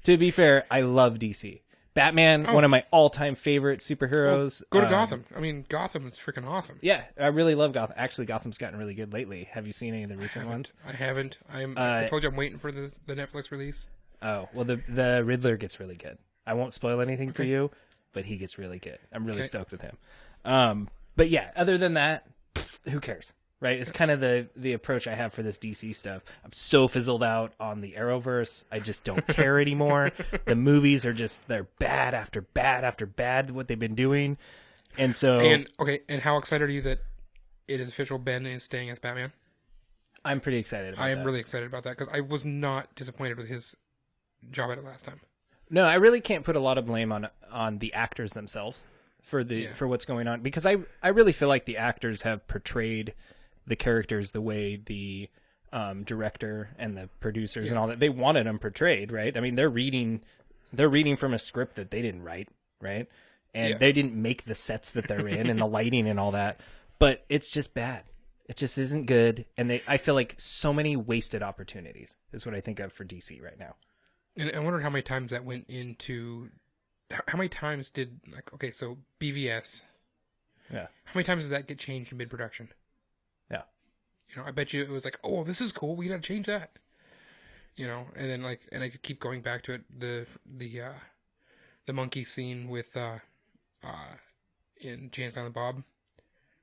to be fair, I love DC. Batman, one of my all-time favorite superheroes.
Well, go to Gotham. Gotham is freaking awesome.
Yeah, I really love Gotham. Actually, Gotham's gotten really good lately. Have you seen any of the recent ones?
I haven't. I told you I'm waiting for the Netflix release.
Oh, well, the Riddler gets really good. I won't spoil anything for you, but he gets really good. I'm really stoked with him. But yeah, other than that, who cares? Right? It's kind of the approach I have for this DC stuff. I'm so fizzled out on the Arrowverse. I just don't care anymore. The movies are they're bad after bad after bad, what they've been doing. And so...
And how excited are you that it is official Ben is staying as Batman?
I'm pretty excited about that.
I am really excited about that, because I was not disappointed with his job at it last time.
No, I really can't put a lot of blame on the actors themselves for what's going on, because I really feel like the actors have portrayed the characters the way the director and the producers and all that, they wanted them portrayed, right? They're reading from a script that they didn't write, right? and they didn't make the sets that they're in and the lighting and all that. But it's just bad. It just isn't good, and I feel like so many wasted opportunities is what I think of for DC right now.
And I wondered how many times that went into. How many times did so BVS?
Yeah. How
many times did that get changed in mid-production?
Yeah.
I bet you it was like, oh, this is cool. We gotta change that. And then and I could keep going back to it. The monkey scene with in Jay and Silent Bob.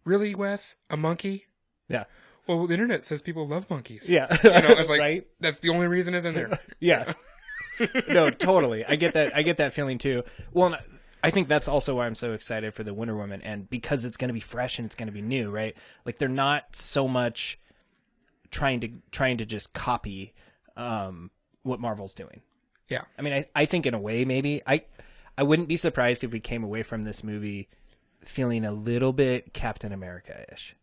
Really, Wes? A monkey?
Yeah.
Well, the internet says people love monkeys.
Yeah.
It's like,
right?
That's the only reason it's in there.
Yeah. No, totally. I get that feeling too. Well, I think that's also why I'm so excited for the Wonder Woman, and because it's going to be fresh and it's going to be new, right? Like they're not so much trying to just copy what Marvel's doing.
Yeah.
I mean, I think in a way maybe I wouldn't be surprised if we came away from this movie feeling a little bit Captain America-ish.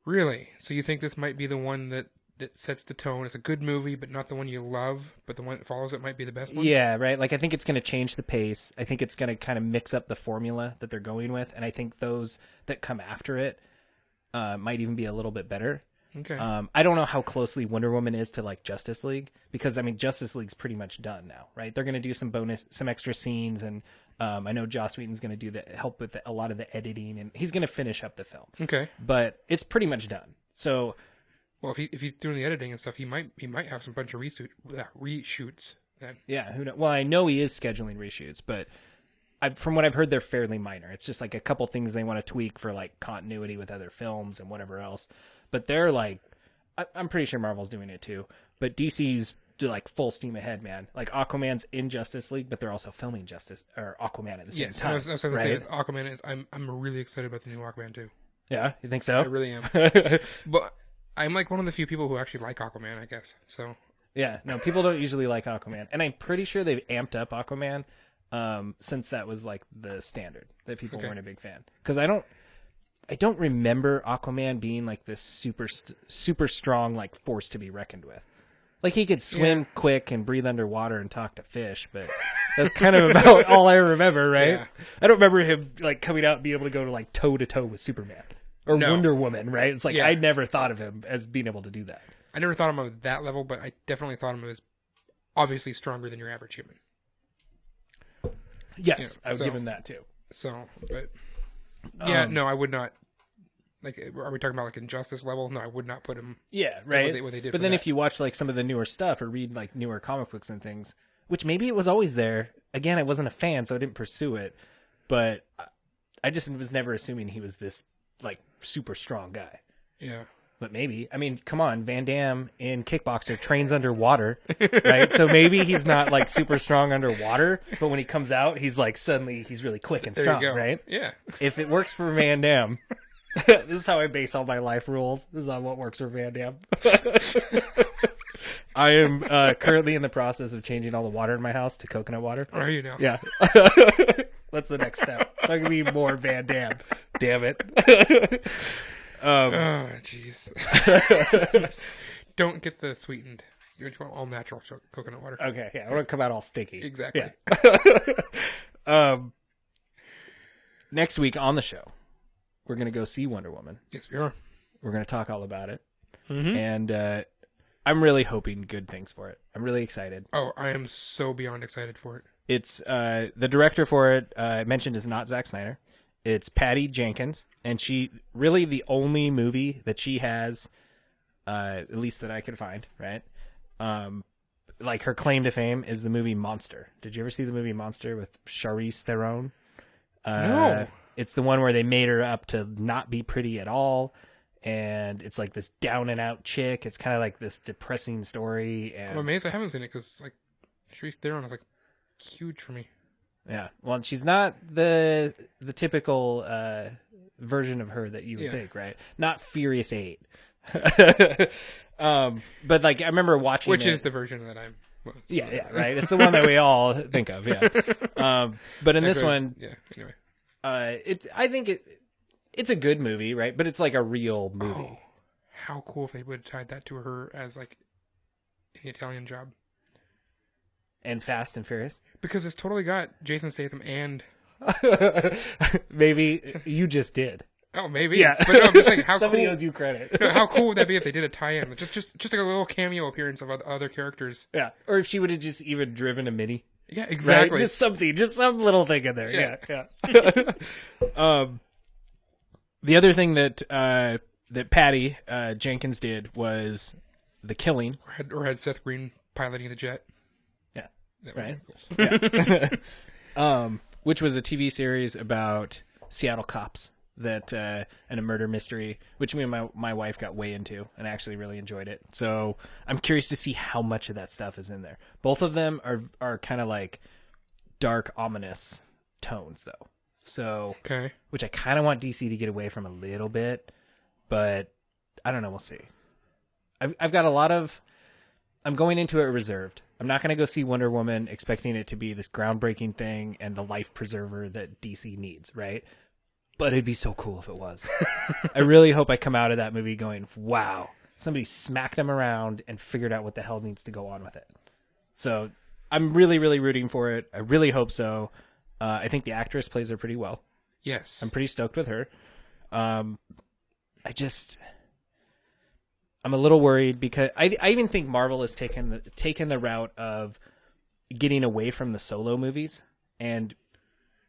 Really? So you think this might be the one that sets the tone? It's a good movie, but not the one you love, but the one that follows it might be the best one?
Yeah, right. Like, I think it's going to change the pace. I think it's going to kind of mix up the formula that they're going with, and I think those that come after it might even be a little bit better.
Okay.
I don't know how closely Wonder Woman is to, like, Justice League, because, I mean, Justice League's pretty much done now, right? They're going to do some extra scenes, and I know Joss Whedon's going to help with a lot of the editing, and he's going to finish up the film.
Okay.
But it's pretty much done. So,
well, if he's doing the editing and stuff, he might have some bunch of reshoots then.
Yeah, who knows? Well, I know he is scheduling reshoots, but from what I've heard, they're fairly minor. It's just like a couple things they want to tweak for like continuity with other films and whatever else. But they're like, I'm pretty sure Marvel's doing it too. But DC's like full steam ahead, man. Like Aquaman's in Justice League, but they're also filming Aquaman at the same time.
I was going to
right?
say Aquaman is. I'm really excited about the new Aquaman too.
Yeah, you think so?
I really am. But I'm like one of the few people who actually like Aquaman, I guess. So
yeah, no, people don't usually like Aquaman, and I'm pretty sure they've amped up Aquaman since that was like the standard that people weren't a big fan. Because I don't remember Aquaman being like this super strong like force to be reckoned with. Like he could swim quick and breathe underwater and talk to fish, but that's kind of about all I remember, right? Yeah. I don't remember him like coming out and being able to go to like toe to toe with Superman. Or Wonder Woman, right? It's like, I never thought of him as being able to do that.
I never thought of him at that level, but I definitely thought of him as obviously stronger than your average human.
Yes, I would give him that too.
So, but yeah, no, I would not. Like, are we talking about like Injustice level? No, I would not put him.
Yeah, right.
What they did
but then if you watch like some of the newer stuff or read like newer comic books and things, which maybe it was always there. Again, I wasn't a fan, so I didn't pursue it. But I just was never assuming he was this like super strong guy.
Yeah.
But maybe. I mean, come on, Van Damme in Kickboxer trains underwater, right? So maybe he's not like super strong underwater, but when he comes out, he's like suddenly he's really quick and strong, right?
Yeah.
If it works for Van Damme, this is how I base all my life rules. This is on what works for Van Damme. I am currently in the process of changing all the water in my house to coconut water.
Are you now?
Yeah. That's the next step. So I can be more Van Damme. Damn it.
Oh, jeez. Don't get the sweetened. You want all natural coconut water.
Okay, yeah. I want to come out all sticky.
Exactly.
Yeah. Next week on the show, we're going to go see Wonder Woman.
Yes, we are.
We're going to talk all about it.
Mm-hmm.
And I'm really hoping good things for it. I'm really excited.
Oh, I am so beyond excited for it.
It's the director for it, I mentioned, is not Zack Snyder. It's Patty Jenkins, and she really the only movie that she has, at least that I could find, right? Like her claim to fame is the movie Monster. Did you ever see the movie Monster with Charlize Theron?
No.
It's the one where they made her up to not be pretty at all, and it's like this down and out chick. It's kind of like this depressing story. And
I'm amazed I haven't seen it because like Charlize Theron is like huge for me.
Yeah, well, she's not the typical version of her that you would think, right? Not Furious 8. But like I remember watching,
which is the version that I'm. Well,
yeah, right. It's the one that we all think of, yeah. But in this one,
yeah. Anyway,
I think it's a good movie, right? But it's like a real movie.
Oh, how cool if they would have tied that to her as like an Italian Job.
and Fast and Furious.
Because it's totally got Jason Statham and...
Maybe you just did.
Oh, maybe.
Yeah.
But no, I'm just saying, how
Somebody
cool...
owes you credit.
How cool would that be if they did a tie-in? Just like a little cameo appearance of other characters.
Yeah. Or if she would have just even driven a Mini.
Yeah, exactly.
Right? Just something. Just some little thing in there. Yeah. The other thing that that Patty Jenkins did was the killing.
Or had Seth Green piloting the jet.
Yeah.
That
Right.
Cool.
Yeah. Which was a TV series about Seattle cops that and a murder mystery, which me and my wife got way into and actually really enjoyed it. So I'm curious to see how much of that stuff is in there. Both of them are kind of like dark, ominous tones, though. So,
okay.
Which I kind of want DC to get away from a little bit, but I don't know. We'll see. I've got a lot of. I'm going into it reserved. I'm not going to go see Wonder Woman expecting it to be this groundbreaking thing and the life preserver that DC needs, right? But it'd be so cool if it was. I really hope I come out of that movie going, wow, somebody smacked him around and figured out what the hell needs to go on with it. So I'm really, really rooting for it. I really hope so. I think the actress plays her pretty well.
Yes.
I'm pretty stoked with her. I'm a little worried because I even think Marvel has taken the route of getting away from the solo movies, and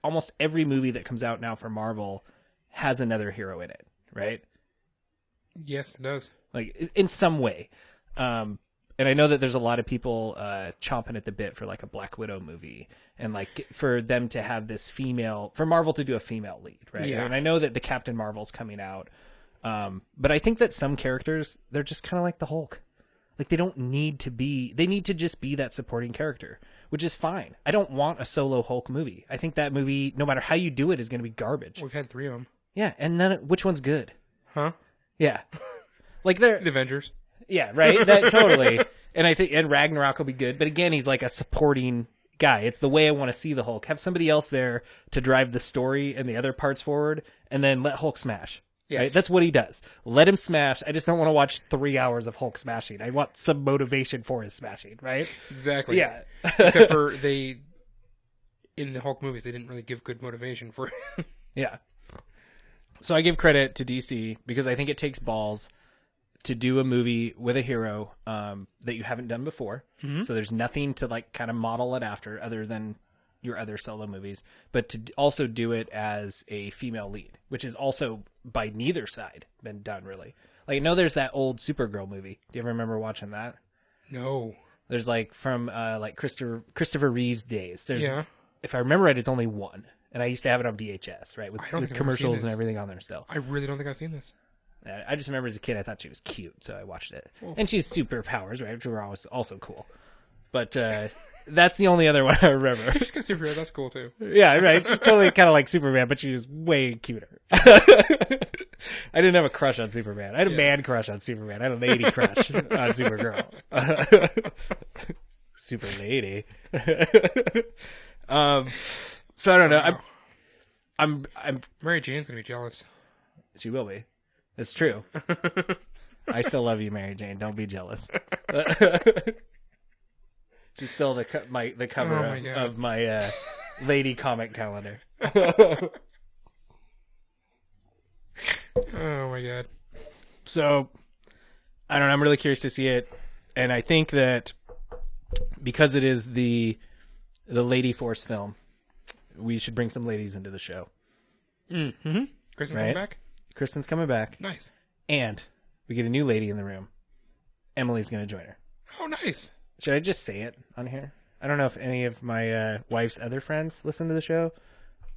almost every movie that comes out now for Marvel has another hero in it, right?
Yes, it does.
Like in some way. And I know that there's a lot of people chomping at the bit for like a Black Widow movie, and like for them to have this for Marvel to do a female lead, right?
Yeah.
And I know that the Captain Marvel's coming out. But I think that some characters, they're just kind of like the Hulk. Like they need to just be that supporting character, which is fine. I don't want a solo Hulk movie. I think that movie, no matter how you do it, is going to be garbage.
We've had 3 of them.
Yeah. And then which one's good?
Huh?
Yeah. Like they're
The Avengers.
Yeah, right. That totally. And I think Ragnarok will be good, but again, he's like a supporting guy. It's the way I want to see the Hulk. Have somebody else there to drive the story and the other parts forward, and then let Hulk smash.
Yes.
Right? That's what he does. Let him smash. I just don't want to watch 3 hours of Hulk smashing. I want some motivation for his smashing, right?
Exactly.
Yeah.
Except for in the Hulk movies, they didn't really give good motivation for it.
Yeah. So I give credit to DC because I think it takes balls to do a movie with a hero that you haven't done before. Mm-hmm. So there's nothing to like kind of model it after other than your other solo movies, but to also do it as a female lead, which is also by neither side been done really. Like, I know there's that old Supergirl movie. Do you ever remember watching that?
No.
There's like from like Christopher Reeve's days. There's,
yeah.
If I remember right, it's only one. And I used to have it on VHS, right? With
I've never
commercials
seen
and
this.
everything on there still.
I really don't think I've seen this.
I just remember as a kid, I thought she was cute, so I watched it.
Cool.
And she's superpowers, right? Which were always also cool. But that's the only other one I remember.
She's got superhero. That's cool too.
Yeah, right. She's totally kind of like Superman, but she was way cuter. I didn't have a crush on Superman. I had a man crush on Superman. I had a lady crush on Supergirl. Super lady. So I don't know. I'm
Mary Jane's gonna be jealous.
She will be. It's true. I still love you, Mary Jane. Don't be jealous. She's still the cover of my lady comic calendar.
Oh my god.
So I don't know. I'm really curious to see it, and I think that because it is the Lady Force film, we should bring some ladies into the show.
Mm-hmm. Kristen coming back?
Kristen's coming back.
Nice.
And we get a new lady in the room. Emily's going to join her.
Oh, nice.
Should I just say it on here? I don't know if any of my wife's other friends listen to the show.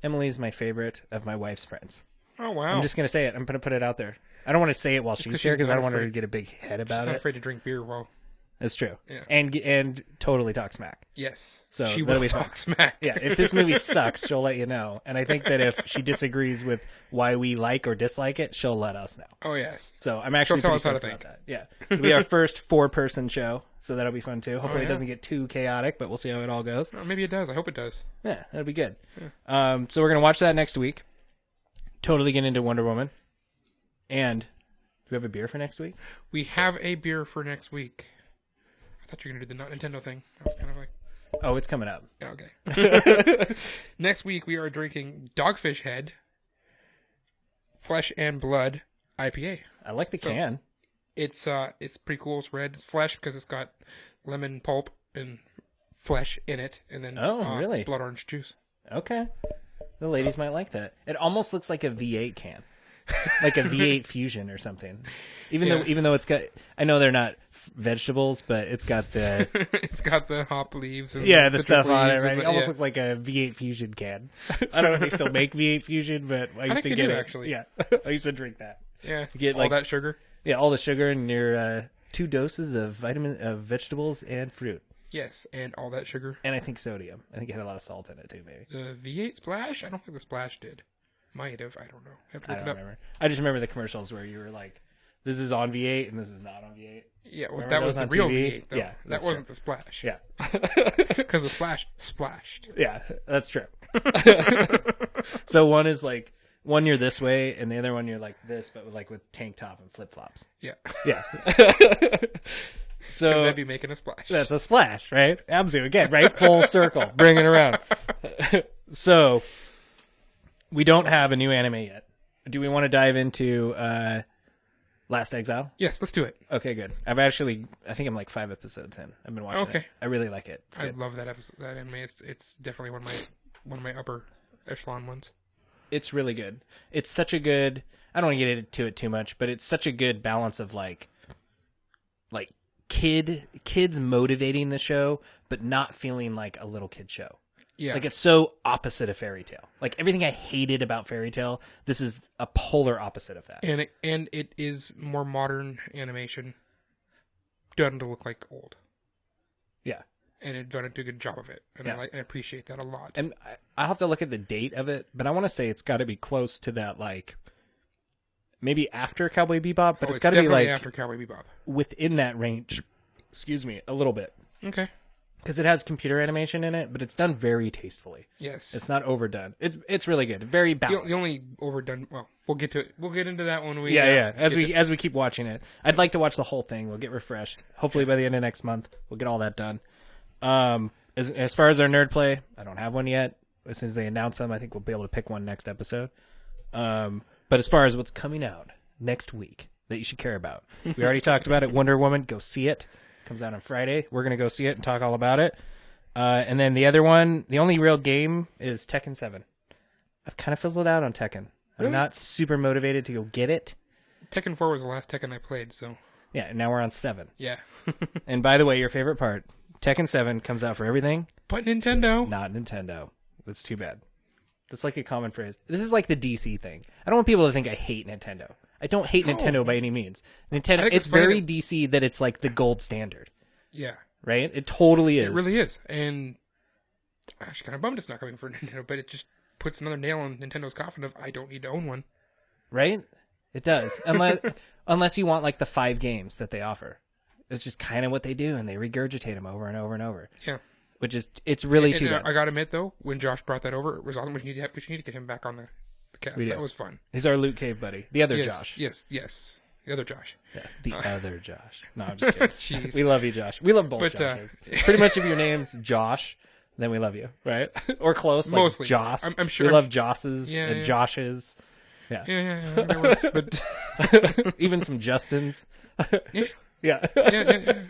Emily's my favorite of my wife's friends.
Oh, wow.
I'm just going to say it. I'm going to put it out there. I don't want to say it while she's here because I don't want her to
afraid.
get a big head
She's
about
not
it.
afraid to drink beer while...
That's true.
Yeah.
And totally talk smack.
Yes.
So
she
that'll
will
be
talk smack.
Yeah, if this movie sucks, she'll let you know. And I think that if she disagrees with why we like or dislike it, she'll let us know.
Oh, yes.
So I'm actually
She'll tell
pretty
us how to
stoked about
think.
that. Yeah. It'll be our first 4-person show, so that'll be fun too. Hopefully
yeah.
it doesn't get too chaotic, but we'll see how it all goes.
Well, maybe it does. I hope it does.
Yeah, that'll be good.
Yeah.
So we're going to watch that next week. Totally get into Wonder Woman. And do we have a beer for next week?
We have a beer for next week. I thought you were going to do the not Nintendo thing. I was kind of like...
Oh, it's coming up.
Okay. Next week we are drinking Dogfish Head Flesh and Blood IPA.
I like the can.
It's pretty cool. It's red. It's flesh because it's got lemon pulp and flesh in it, and then
really?
blood orange juice.
Okay. The ladies might like that. It almost looks like a V8 can. Like a V8 Fusion or something. Even though it's got, I know they're not vegetables, but it's got the
it's got the hop leaves and
the stuff on it, right?
The,
it almost looks like a V8 Fusion can. I don't know if they still make V8 Fusion, but I used to get it.
Actually.
Yeah, I used to drink that.
Yeah,
get
all that sugar.
Yeah, all the sugar and your 2 doses of vegetables and fruit.
Yes, and all that sugar.
And I think sodium. I think it had a lot of salt in it too, maybe.
The V8 Splash? I don't think the Splash did. Might have. I don't know.
I don't remember. I just remember the commercials where you were like, this is on V8 and this is not on V8.
Yeah, well, that was the real
TV?
V8, though.
Yeah,
that wasn't the Splash.
Yeah.
Because the Splash splashed.
Yeah, that's true. So one is like, one you're this way, and the other one you're like this, but with tank top and flip-flops.
Yeah.
Yeah. So
that'd be making a splash.
That's a splash, right? Abzu again, right? Full circle. Bring it around. So we don't have a new anime yet. Do we want to dive into Last Exile?
Yes, let's do it.
Okay, good. I think I'm like 5 episodes in. I've been watching it. I really like it.
I love that episode, that anime. It's definitely one of my upper echelon ones.
It's really good. It's such a good, I don't want to get into it too much, but it's such a good balance of like kids motivating the show, but not feeling like a little kid show.
Yeah.
Like, it's so opposite of Fairy Tail. Like, everything I hated about Fairy Tail, this is a polar opposite of that.
And it is more modern animation done to look like old.
Yeah.
And it done a good job of it. And I appreciate that a lot.
And I'll have to look at the date of it, but I want to say it's got to be close to that, like, maybe after Cowboy Bebop, but it's got to be like
after Cowboy Bebop.
Within that range, excuse me, a little bit.
Okay.
Because it has computer animation in it, but it's done very tastefully.
Yes.
It's not overdone. It's really good. Very balanced.
The only overdone, well, we'll get to it. We'll get into that when we...
As we keep watching it. I'd like to watch the whole thing. We'll get refreshed. Hopefully by the end of next month, we'll get all that done. As far as our nerd play, I don't have one yet. As soon as they announce them, I think we'll be able to pick one next episode. But as far as what's coming out next week that you should care about, we already talked about it. Wonder Woman, go see it. Comes out on Friday. We're going to go see it and talk all about it. And then the other one, the only real game is Tekken 7. I've kind of fizzled out on Tekken. I'm not super motivated to go get it.
Tekken 4 was the last Tekken I played, so...
Yeah, and now we're on 7.
Yeah.
And by the way, your favorite part, Tekken 7 comes out for everything.
But Nintendo.
Not Nintendo. That's too bad. That's like a common phrase. This is like the DC thing. I don't want people to think I hate Nintendo. I don't hate Nintendo by any means. Nintendo, it's very DC that it's like the gold standard.
Yeah.
Right? It totally is.
It really is. And I'm actually kind of bummed it's not coming for Nintendo, but it just puts another nail in Nintendo's coffin of I don't need to own one.
Right? It does. Unless you want like the 5 games that they offer. It's just kind of what they do, and they regurgitate them over and over and over.
Yeah.
Which is, it's really too bad.
I gotta admit, though, when Josh brought that over, it was awesome. We need to get him back on the cast. That was fun.
He's our Loot Cave buddy. The other Josh.
Yes. The other Josh.
Yeah, the other Josh. No, I'm just kidding.
Jeez.
We love you, Josh. We love both Joshes. Pretty much if your name's Josh, then we love you, right? Or close, like
Mostly.
Joss.
I'm sure.
We love Josses and Joshes. Yeah.
Yeah. That works, but...
Even some Justins.
Yeah.
Yeah.
Yeah.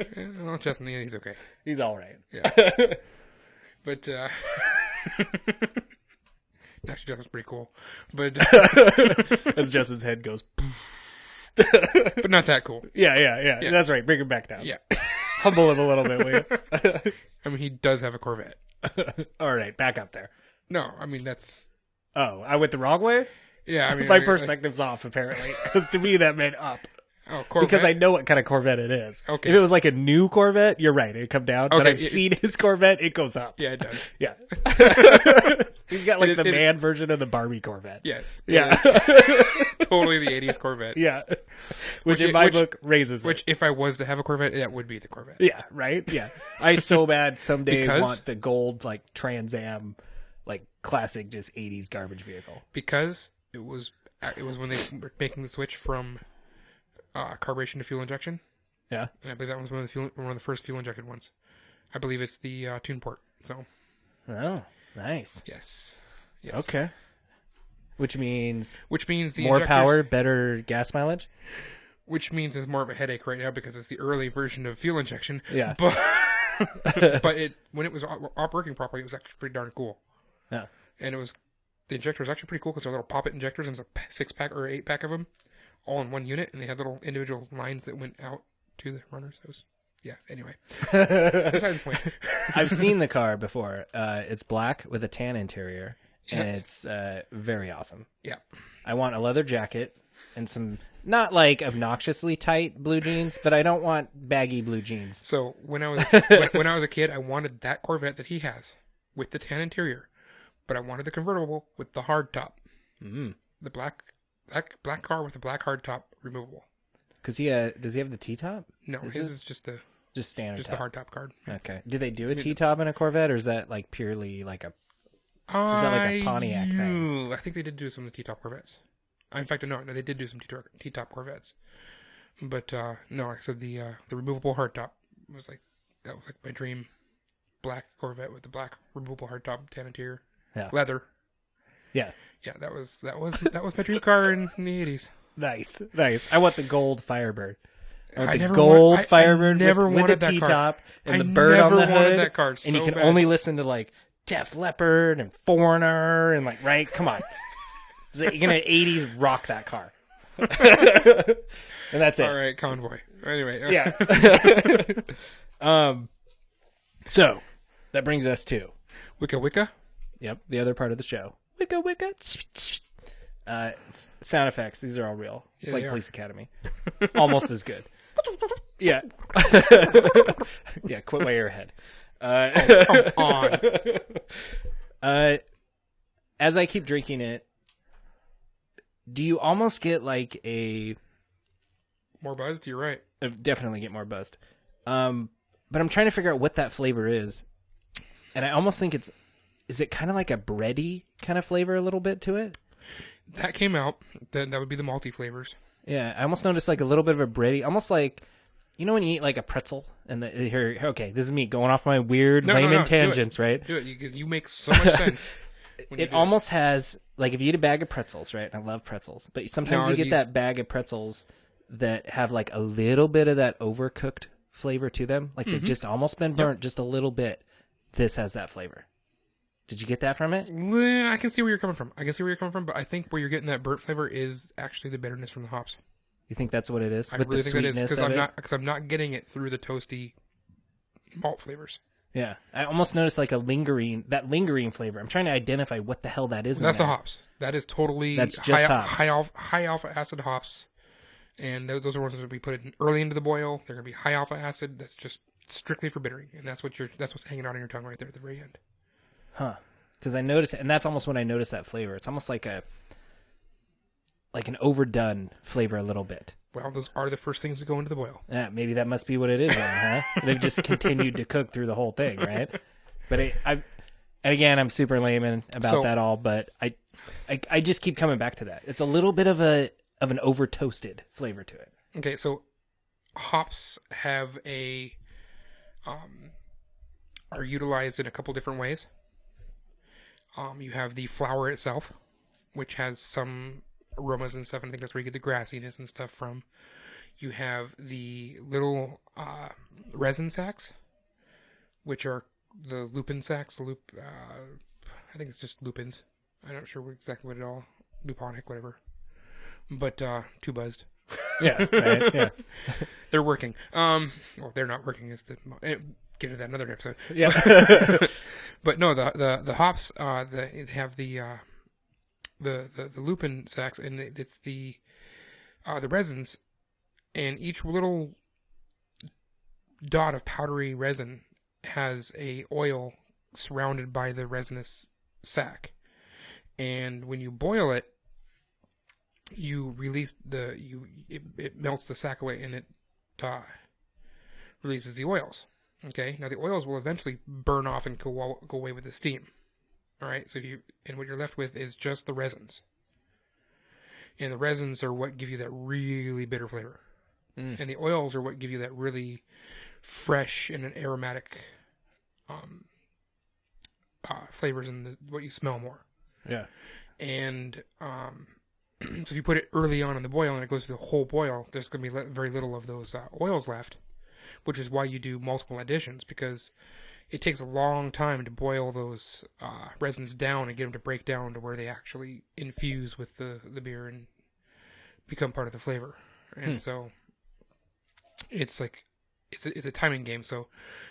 Well, Justin, he's okay.
He's all right.
Yeah. But, actually, Justin's pretty cool. But,
as Justin's head goes,
but not that cool.
Yeah. That's right. Bring him back down.
Yeah.
Humble him a little bit, will you?
I mean, he does have a Corvette.
All right. Back up there.
No, I mean, that's...
Oh, I went the wrong way?
Yeah, I mean...
My perspective's off, apparently. Because to me, that meant up.
Oh, Corvette?
Because I know what kind of Corvette it is.
Okay.
If it was like a new Corvette, you're right. It'd come down.
Okay,
But I've seen his Corvette. It goes up.
Yeah, it does.
Yeah. He's got like the man version of the Barbie Corvette.
Yes.
Yeah.
Totally the 80s Corvette.
Yeah. Which in my book raises
Which,
it.
if I was to have a Corvette, that would be the Corvette.
Yeah, right? Yeah. I so bad someday want the gold, like, Trans Am, like, classic, just 80s garbage vehicle.
Because it was when they were making the switch from carburation to fuel injection.
Yeah.
And I believe that was one of the first fuel injected ones. I believe it's the tune port. So.
Oh, nice.
Yes.
Okay. Which means
the
more
injectors,
power, better gas mileage.
Which means it's more of a headache right now because it's the early version of fuel injection.
Yeah.
But when it was working properly, it was actually pretty darn cool.
Yeah.
And the injector was actually pretty cool because they're little pop-it injectors, and it's a 6-pack or 8-pack of them, all in one unit, and they had little individual lines that went out to the runners. Anyway. Besides the point.
I've seen the car before. It's black with a tan interior, and it's very awesome.
Yeah.
I want a leather jacket and some, not like obnoxiously tight blue jeans, but I don't want baggy blue jeans.
So when I was when I was a kid, I wanted that Corvette that he has with the tan interior, but I wanted the convertible with the hard top.
Mm.
The black car with the black hard top removable.
Does he have the T-top?
No, his is just the
standard
just
top.
the hard top card.
Okay. Do they do a T-top in a Corvette, or is that like purely like a? Is that like a Pontiac thing?
I think they did do some of the T-top Corvettes. In fact, no, they did do some T-top Corvettes. But no, like I said, the removable hardtop was like my dream black Corvette with the black removable hardtop tan interior, leather. Yeah, that was my dream car in the 80s.
Nice. I want the gold Firebird.
I
the gold Firebird
never
with
wanted
the
that
T-top
car.
and the bird on the hood.
I never wanted that car so
and you can
bad.
only listen to like Def Leppard and Foreigner and like, right? Come on. You're gonna 80s rock that car. And that's it.
All right, Convoy. Anyway.
Yeah. So that brings us to
Wicca Wicca?
Yep, the other part of the show. Wicca Wicca. Sound effects, these are all real. It's like Police Academy. Almost as good. Yeah. Yeah, quit way you're ahead.
Come on.
As I keep drinking it, do you almost get like a...
More buzzed? You're right.
Definitely get more buzzed. But I'm trying to figure out what that flavor is. And I almost think is it kind of like a bready kind of flavor a little bit to it?
That came out. That would be the malty flavors.
Yeah, I almost noticed like a little bit of a bready, almost like, you know when you eat like a pretzel and okay, this is me going off my weird layman tangents, right?
Do it, because you make so much sense.
It almost has, like if you eat a bag of pretzels, right? I love pretzels, but sometimes you get that bag of pretzels that have like a little bit of that overcooked flavor to them. Like they've just almost been burnt just a little bit. This has that flavor. Did you get that from it?
I can see where you're coming from. But I think where you're getting that burnt flavor is actually the bitterness from the hops.
You think that's what it is?
I
with
really
the
think that is
sweetness
because I'm not getting it through the toasty malt flavors.
Yeah, I almost noticed like lingering flavor. I'm trying to identify what the hell that is.
That's the hops. That is totally
that's just
high alpha acid hops, and those are ones that we put in early into the boil. They're gonna be high alpha acid. That's just strictly for bittering, and that's what's hanging out on your tongue right there at the very end.
Huh? Because I noticed, and that's almost when I noticed that flavor. It's almost like an overdone flavor a little bit.
Well, those are the first things to go into the boil.
Yeah, maybe that must be what it is then, huh? They've just continued to cook through the whole thing, right? But and again, I'm super layman about that all, but I just keep coming back to that. It's a little bit of an over toasted flavor to it.
Okay, so hops have are utilized in a couple different ways. You have the flour itself, which has some aromas and stuff, and I think that's where you get the grassiness and stuff from. You have the little resin sacks, which are the lupin sacks. I think it's just lupins. I'm not sure exactly what it all, luponic, whatever. But too buzzed.
Yeah, right, yeah.
They're working. Well, they're not working. Get into that another episode.
Yeah.
But no, the hops they have the lupin sacks, and it's the resins, and each little dot of powdery resin has a oil surrounded by the resinous sac, and when you boil it, you release it melts the sac away, and it releases the oils. Okay, now the oils will eventually burn off and go away with the steam. All right, so what you're left with is just the resins, and the resins are what give you that really bitter flavor, and the oils are what give you that really fresh and an aromatic flavors and what you smell more.
Yeah.
And so if you put it early on in the boil and it goes through the whole boil, there's going to be very little of those oils left, which is why you do multiple additions, because it takes a long time to boil those resins down and get them to break down to where they actually infuse with the beer and become part of the flavor. And so it's like it's a timing game. So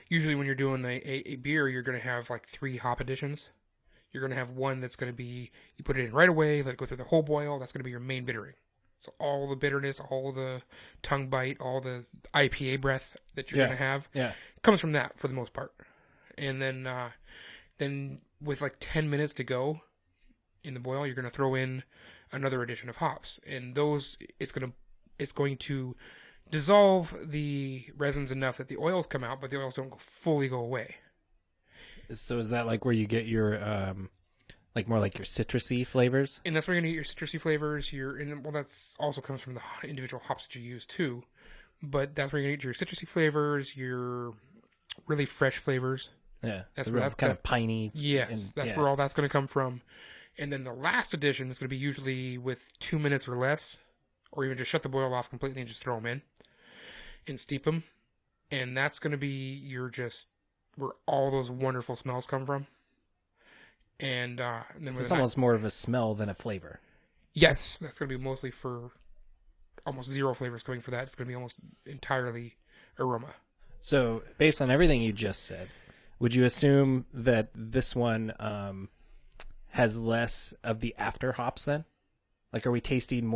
usually when you're doing a beer, you're going to have like 3 hop additions. You're going to have one that's going to be, you put it in right away, let it go through the whole boil. That's going to be your main bittering. So all the bitterness, all the tongue bite, all the IPA breath that you're going to have comes from that for the most part. And then with like 10 minutes to go in the boil, you're going to throw in another addition of hops. And those, it's going to dissolve the resins enough that the oils come out, but the oils don't fully go away.
So is that like where you get your, like more like your citrusy flavors?
And that's where you're going to get your citrusy flavors. That's also comes from the individual hops that you use too. But that's where you're going to get your citrusy flavors, your really fresh flavors.
Yeah, that's where that's kind of piney.
Yes, that's where all that's going to come from. And then the last addition is going to be usually with 2 minutes or less, or even just shut the boil off completely and just throw them in and steep them. And that's going to be where all those wonderful smells come from. And then
it's almost more of a smell than a flavor.
Yes, that's going to be mostly for almost zero flavors coming for that. It's going to be almost entirely aroma.
So based on everything you just said, would you assume that this one has less of the after hops then? Like, are we tasting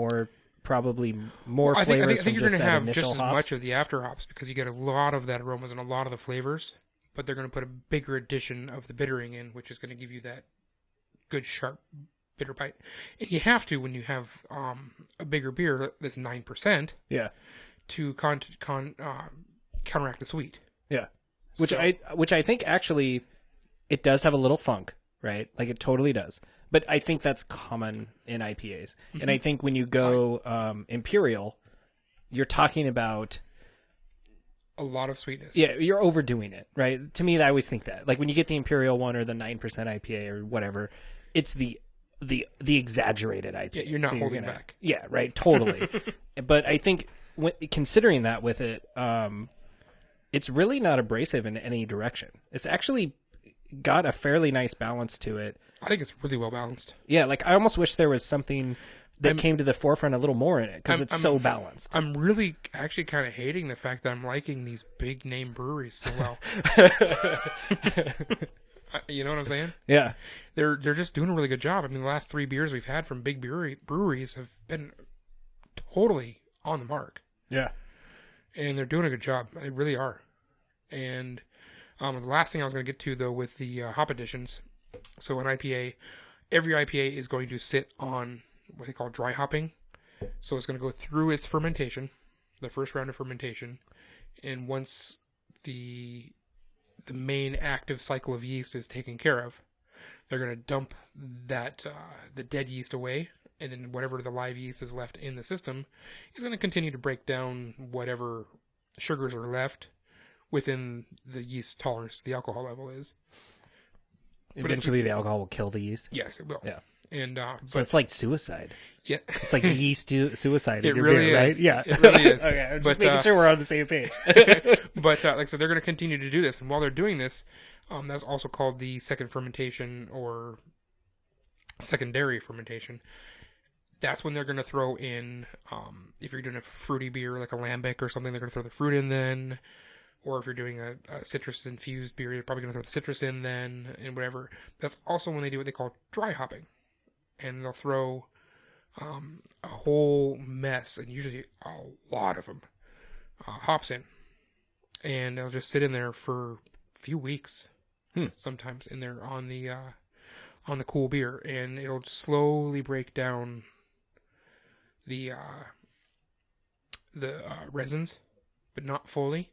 probably more flavors?
I think you're going to have just as
hops?
much of the after hops because you get a lot of that aromas and a lot of the flavors, but they're going to put a bigger addition of the bittering in, which is going to give you that good sharp bitter bite. And you have to when you have a bigger beer that's 9%.
Yeah.
To counteract the sweet.
Yeah. Which I think actually it does have a little funk, right? Like it totally does. But I think that's common in IPAs. Mm-hmm. And I think when you go Imperial, you're talking about
a lot of sweetness.
Yeah, you're overdoing it, right? To me, I always think that. Like when you get the Imperial one or the 9% IPA or whatever, it's the exaggerated IPA.
Yeah, you're not holding back.
Yeah, right, totally. But I think considering that with it, it's really not abrasive in any direction. It's actually got a fairly nice balance to it.
I think it's really well balanced.
Yeah, like I almost wish there was something that came to the forefront a little more in it because it's so balanced.
I'm really actually kind of hating the fact that I'm liking these big name breweries so well. You know what I'm saying?
Yeah.
They're just doing a really good job. I mean, the last 3 beers we've had from big breweries have been totally on the mark.
Yeah.
And they're doing a good job. They really are. And the last thing I was going to get to, though, with the hop additions. So an IPA, every IPA is going to sit on what they call dry hopping. So it's going to go through its fermentation, the first round of fermentation. And once the main active cycle of yeast is taken care of, they're going to dump that the dead yeast away. And then whatever the live yeast is left in the system is going to continue to break down whatever sugars are left within the yeast tolerance to the alcohol level is.
Eventually the alcohol will kill the yeast?
Yes, it will.
Yeah.
And
so it's like suicide.
Yeah.
It's like yeast suicide in
it
your
really
beer,
is.
right? Yeah.
It really is.
Okay, I'm just making sure we're on the same page.
But like I said, they're going to continue to do this. And while they're doing this, that's also called the second fermentation or secondary fermentation. That's when they're going to throw in, if you're doing a fruity beer like a lambic or something, they're going to throw the fruit in then. Or if you're doing a citrus-infused beer, you're probably going to throw the citrus in then and whatever. That's also when they do what they call dry hopping. And they'll throw a whole mess, and usually a lot of them, hops in. And they'll just sit in there for a few weeks, sometimes, in there on the cool beer. And it'll slowly break down the resins, but not fully.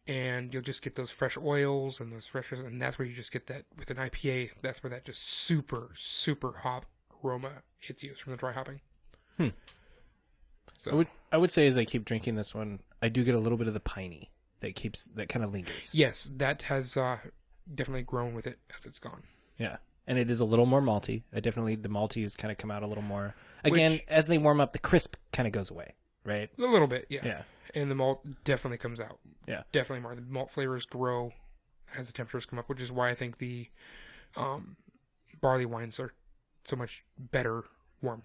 And you'll just get those fresh oils and and that's where you just get that with an IPA. That's where that just super, super hop aroma hits you from the dry hopping. So
I would say as I keep drinking this one, I do get a little bit of the piney that kind of lingers.
Yes, that has definitely grown with it as it's gone.
Yeah. And it is a little more malty. The malties kind of come out a little more. Again, as they warm up, the crisp kind of goes away, right?
A little bit, yeah.
Yeah.
And the malt definitely comes out.
Yeah.
Definitely more. The malt flavors grow as the temperatures come up, which is why I think the barley wines are so much better warm.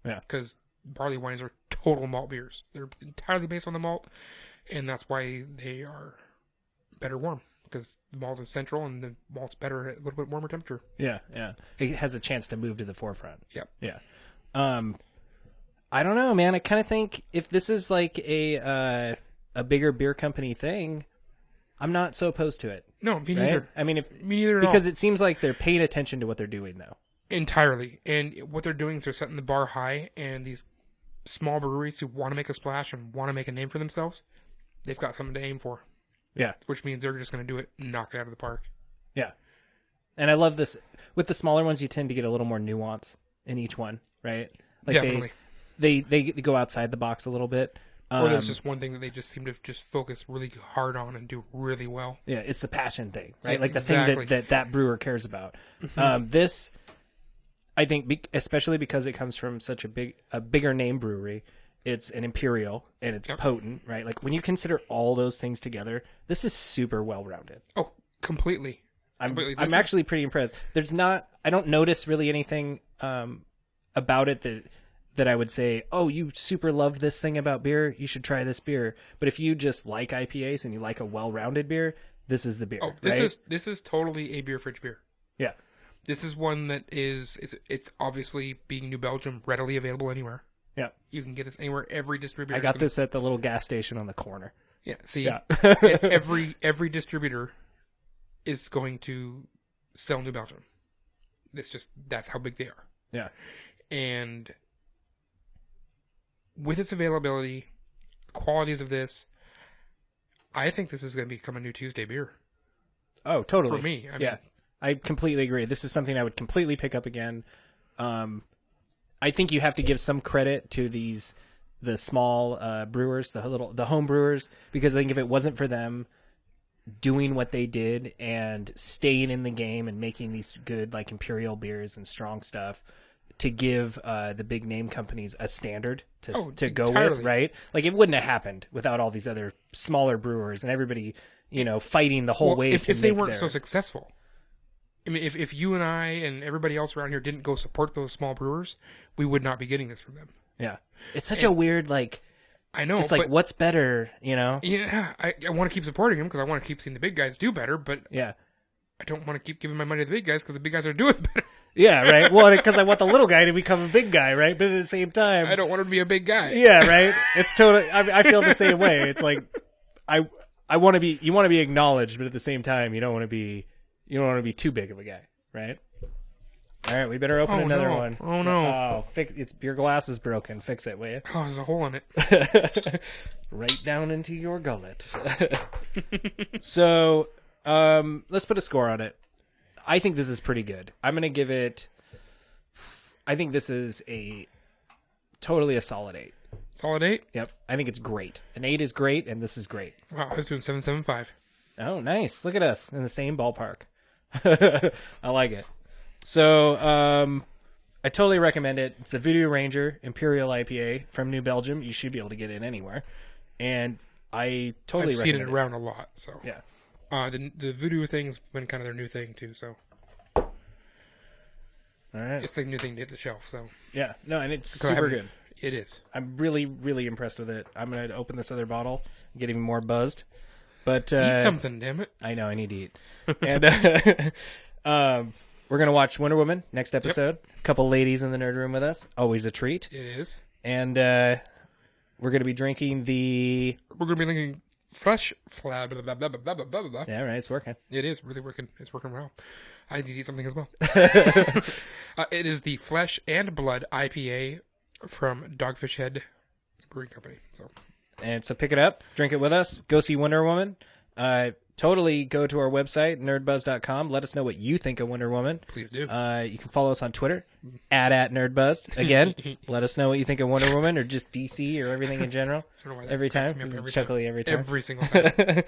Yeah.
Because barley wines are total malt beers. They're entirely based on the malt, and that's why they are better warm. Because the malt is central and the malt's better at a little bit warmer temperature.
Yeah, yeah. It has a chance to move to the forefront.
Yep.
Yeah. I don't know, man. I kind of think if this is like a bigger beer company thing, I'm not so opposed to it.
No, me neither.
Right? I mean,
me neither at all.
Because it seems like they're paying attention to what they're doing, though.
Entirely. And what they're doing is they're setting the bar high, and these small breweries who want to make a splash and want to make a name for themselves, they've got something to aim for.
Yeah.
Which means they're just going to do it and knock it out of the park.
Yeah. And I love this. With the smaller ones, you tend to get a little more nuance in each one, right? Like
Definitely.
They go outside the box a little bit.
Or there's just one thing that they just seem to just focus really hard on and do really well.
Yeah, it's the passion thing, right?
Yeah,
like the
exactly.
thing that brewer cares about. This, I think, especially because it comes from such a bigger name brewery, it's an imperial and it's potent, right? Like when you consider all those things together, this is super well rounded.
Oh, completely.
I'm actually pretty impressed. I don't notice really anything about it that I would say, oh, you super love this thing about beer, you should try this beer. But if you just like IPAs and you like a well-rounded beer, this is the beer.
Oh, this is totally a beer fridge beer.
Yeah.
This is one that it's obviously, being New Belgium, readily available anywhere.
Yeah.
You can get this anywhere. Every distributor.
I got this at the little gas station on the corner.
Yeah. See,
Yeah.
every distributor is going to sell New Belgium. That's how big they are.
Yeah.
And with its availability, qualities of this, I think this is going to become a new Tuesday beer.
Oh, totally.
For me.
I completely agree. This is something I would completely pick up again. I think you have to give some credit to the small brewers, the home brewers, because I think if it wasn't for them doing what they did and staying in the game and making these good like imperial beers and strong stuff to give the big name companies a standard to go with, right? Like it wouldn't have happened without all these other smaller brewers and everybody, fighting the whole way.
If they weren't so successful. I mean, if you and I and everybody else around here didn't go support those small brewers, we would not be getting this from them.
Yeah. It's such a weird, like...
I know.
It's like, what's better,
Yeah, I want to keep supporting them because I want to keep seeing the big guys do better, but
yeah,
I don't want to keep giving my money to the big guys because the big guys are doing better.
Yeah, right. Well, because I want the little guy to become a big guy, right? But at the same time...
I don't want him to be a big guy.
Yeah, right? It's totally... I feel the same way. It's like, I want to be... You want to be acknowledged, but at the same time, you don't want to be too big of a guy, right? All right, we better open another one.
Oh, no.
Your glass is broken. Fix it, will you?
Oh, there's a hole in it.
Right down into your gullet. So, let's put a score on it. I think this is pretty good. I'm going to give it... I think this is totally a solid 8.
Solid 8?
Yep. I think it's great. An 8 is great, and this is great.
Wow, I was doing 7.75.
Oh, nice. Look at us in the same ballpark. I like it. So, I totally recommend it. It's the Voodoo Ranger Imperial IPA from New Belgium. You should be able to get it anywhere. And I totally
I've
recommend
seen it around a lot, so.
Yeah.
The Voodoo thing's been kind of their new thing, too, so.
All right.
It's the new thing to hit the shelf, so.
Yeah. No, and it's super good.
It is.
I'm really, really impressed with it. I'm going to open this other bottle and get even more buzzed. But
eat something, damn it.
I know, I need to eat. And we're going to watch Wonder Woman next episode. Yep. A couple ladies in the nerd room with us. Always a treat.
It is.
And we're going to be drinking
We're going to be drinking fresh... Blah, blah, blah, blah, blah, blah, blah, blah.
Yeah, right. It's working.
It is really working. It's working well. I need to eat something as well. It is the Flesh and Blood IPA from Dogfish Head Brewing Company.
And so pick it up, drink it with us, go see Wonder Woman. Totally go to our website, nerdbuzzed.com. Let us know what you think of Wonder Woman.
Please do.
You can follow us on Twitter, at Nerdbuzzed. Again, let us know what you think of Wonder Woman or just DC or everything in general.
I don't know why that
every time.
cracks me up
Chuckly every time.
Every single time.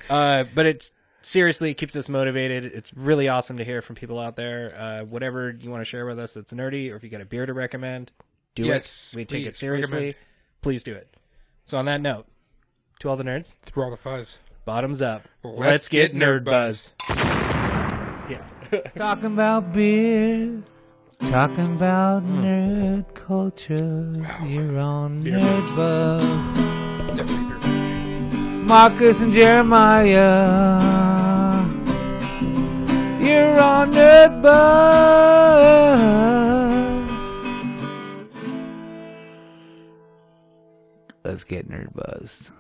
But seriously, it keeps us motivated. It's really awesome to hear from people out there. Whatever you want to share with us that's nerdy, or if you got a beer to recommend, do it. We take it seriously.
Recommend.
Please do it. So on that note, to all the nerds,
Through all the fuzz.
bottoms up.
Let's get nerd buzzed.
Yeah.
Talking about beer, talking about nerd culture. You're on Nerdbuzzed.
Definitely nerd.
Marcus and Jeremiah, you're on Nerdbuzzed. Let's get Nerdbuzzed.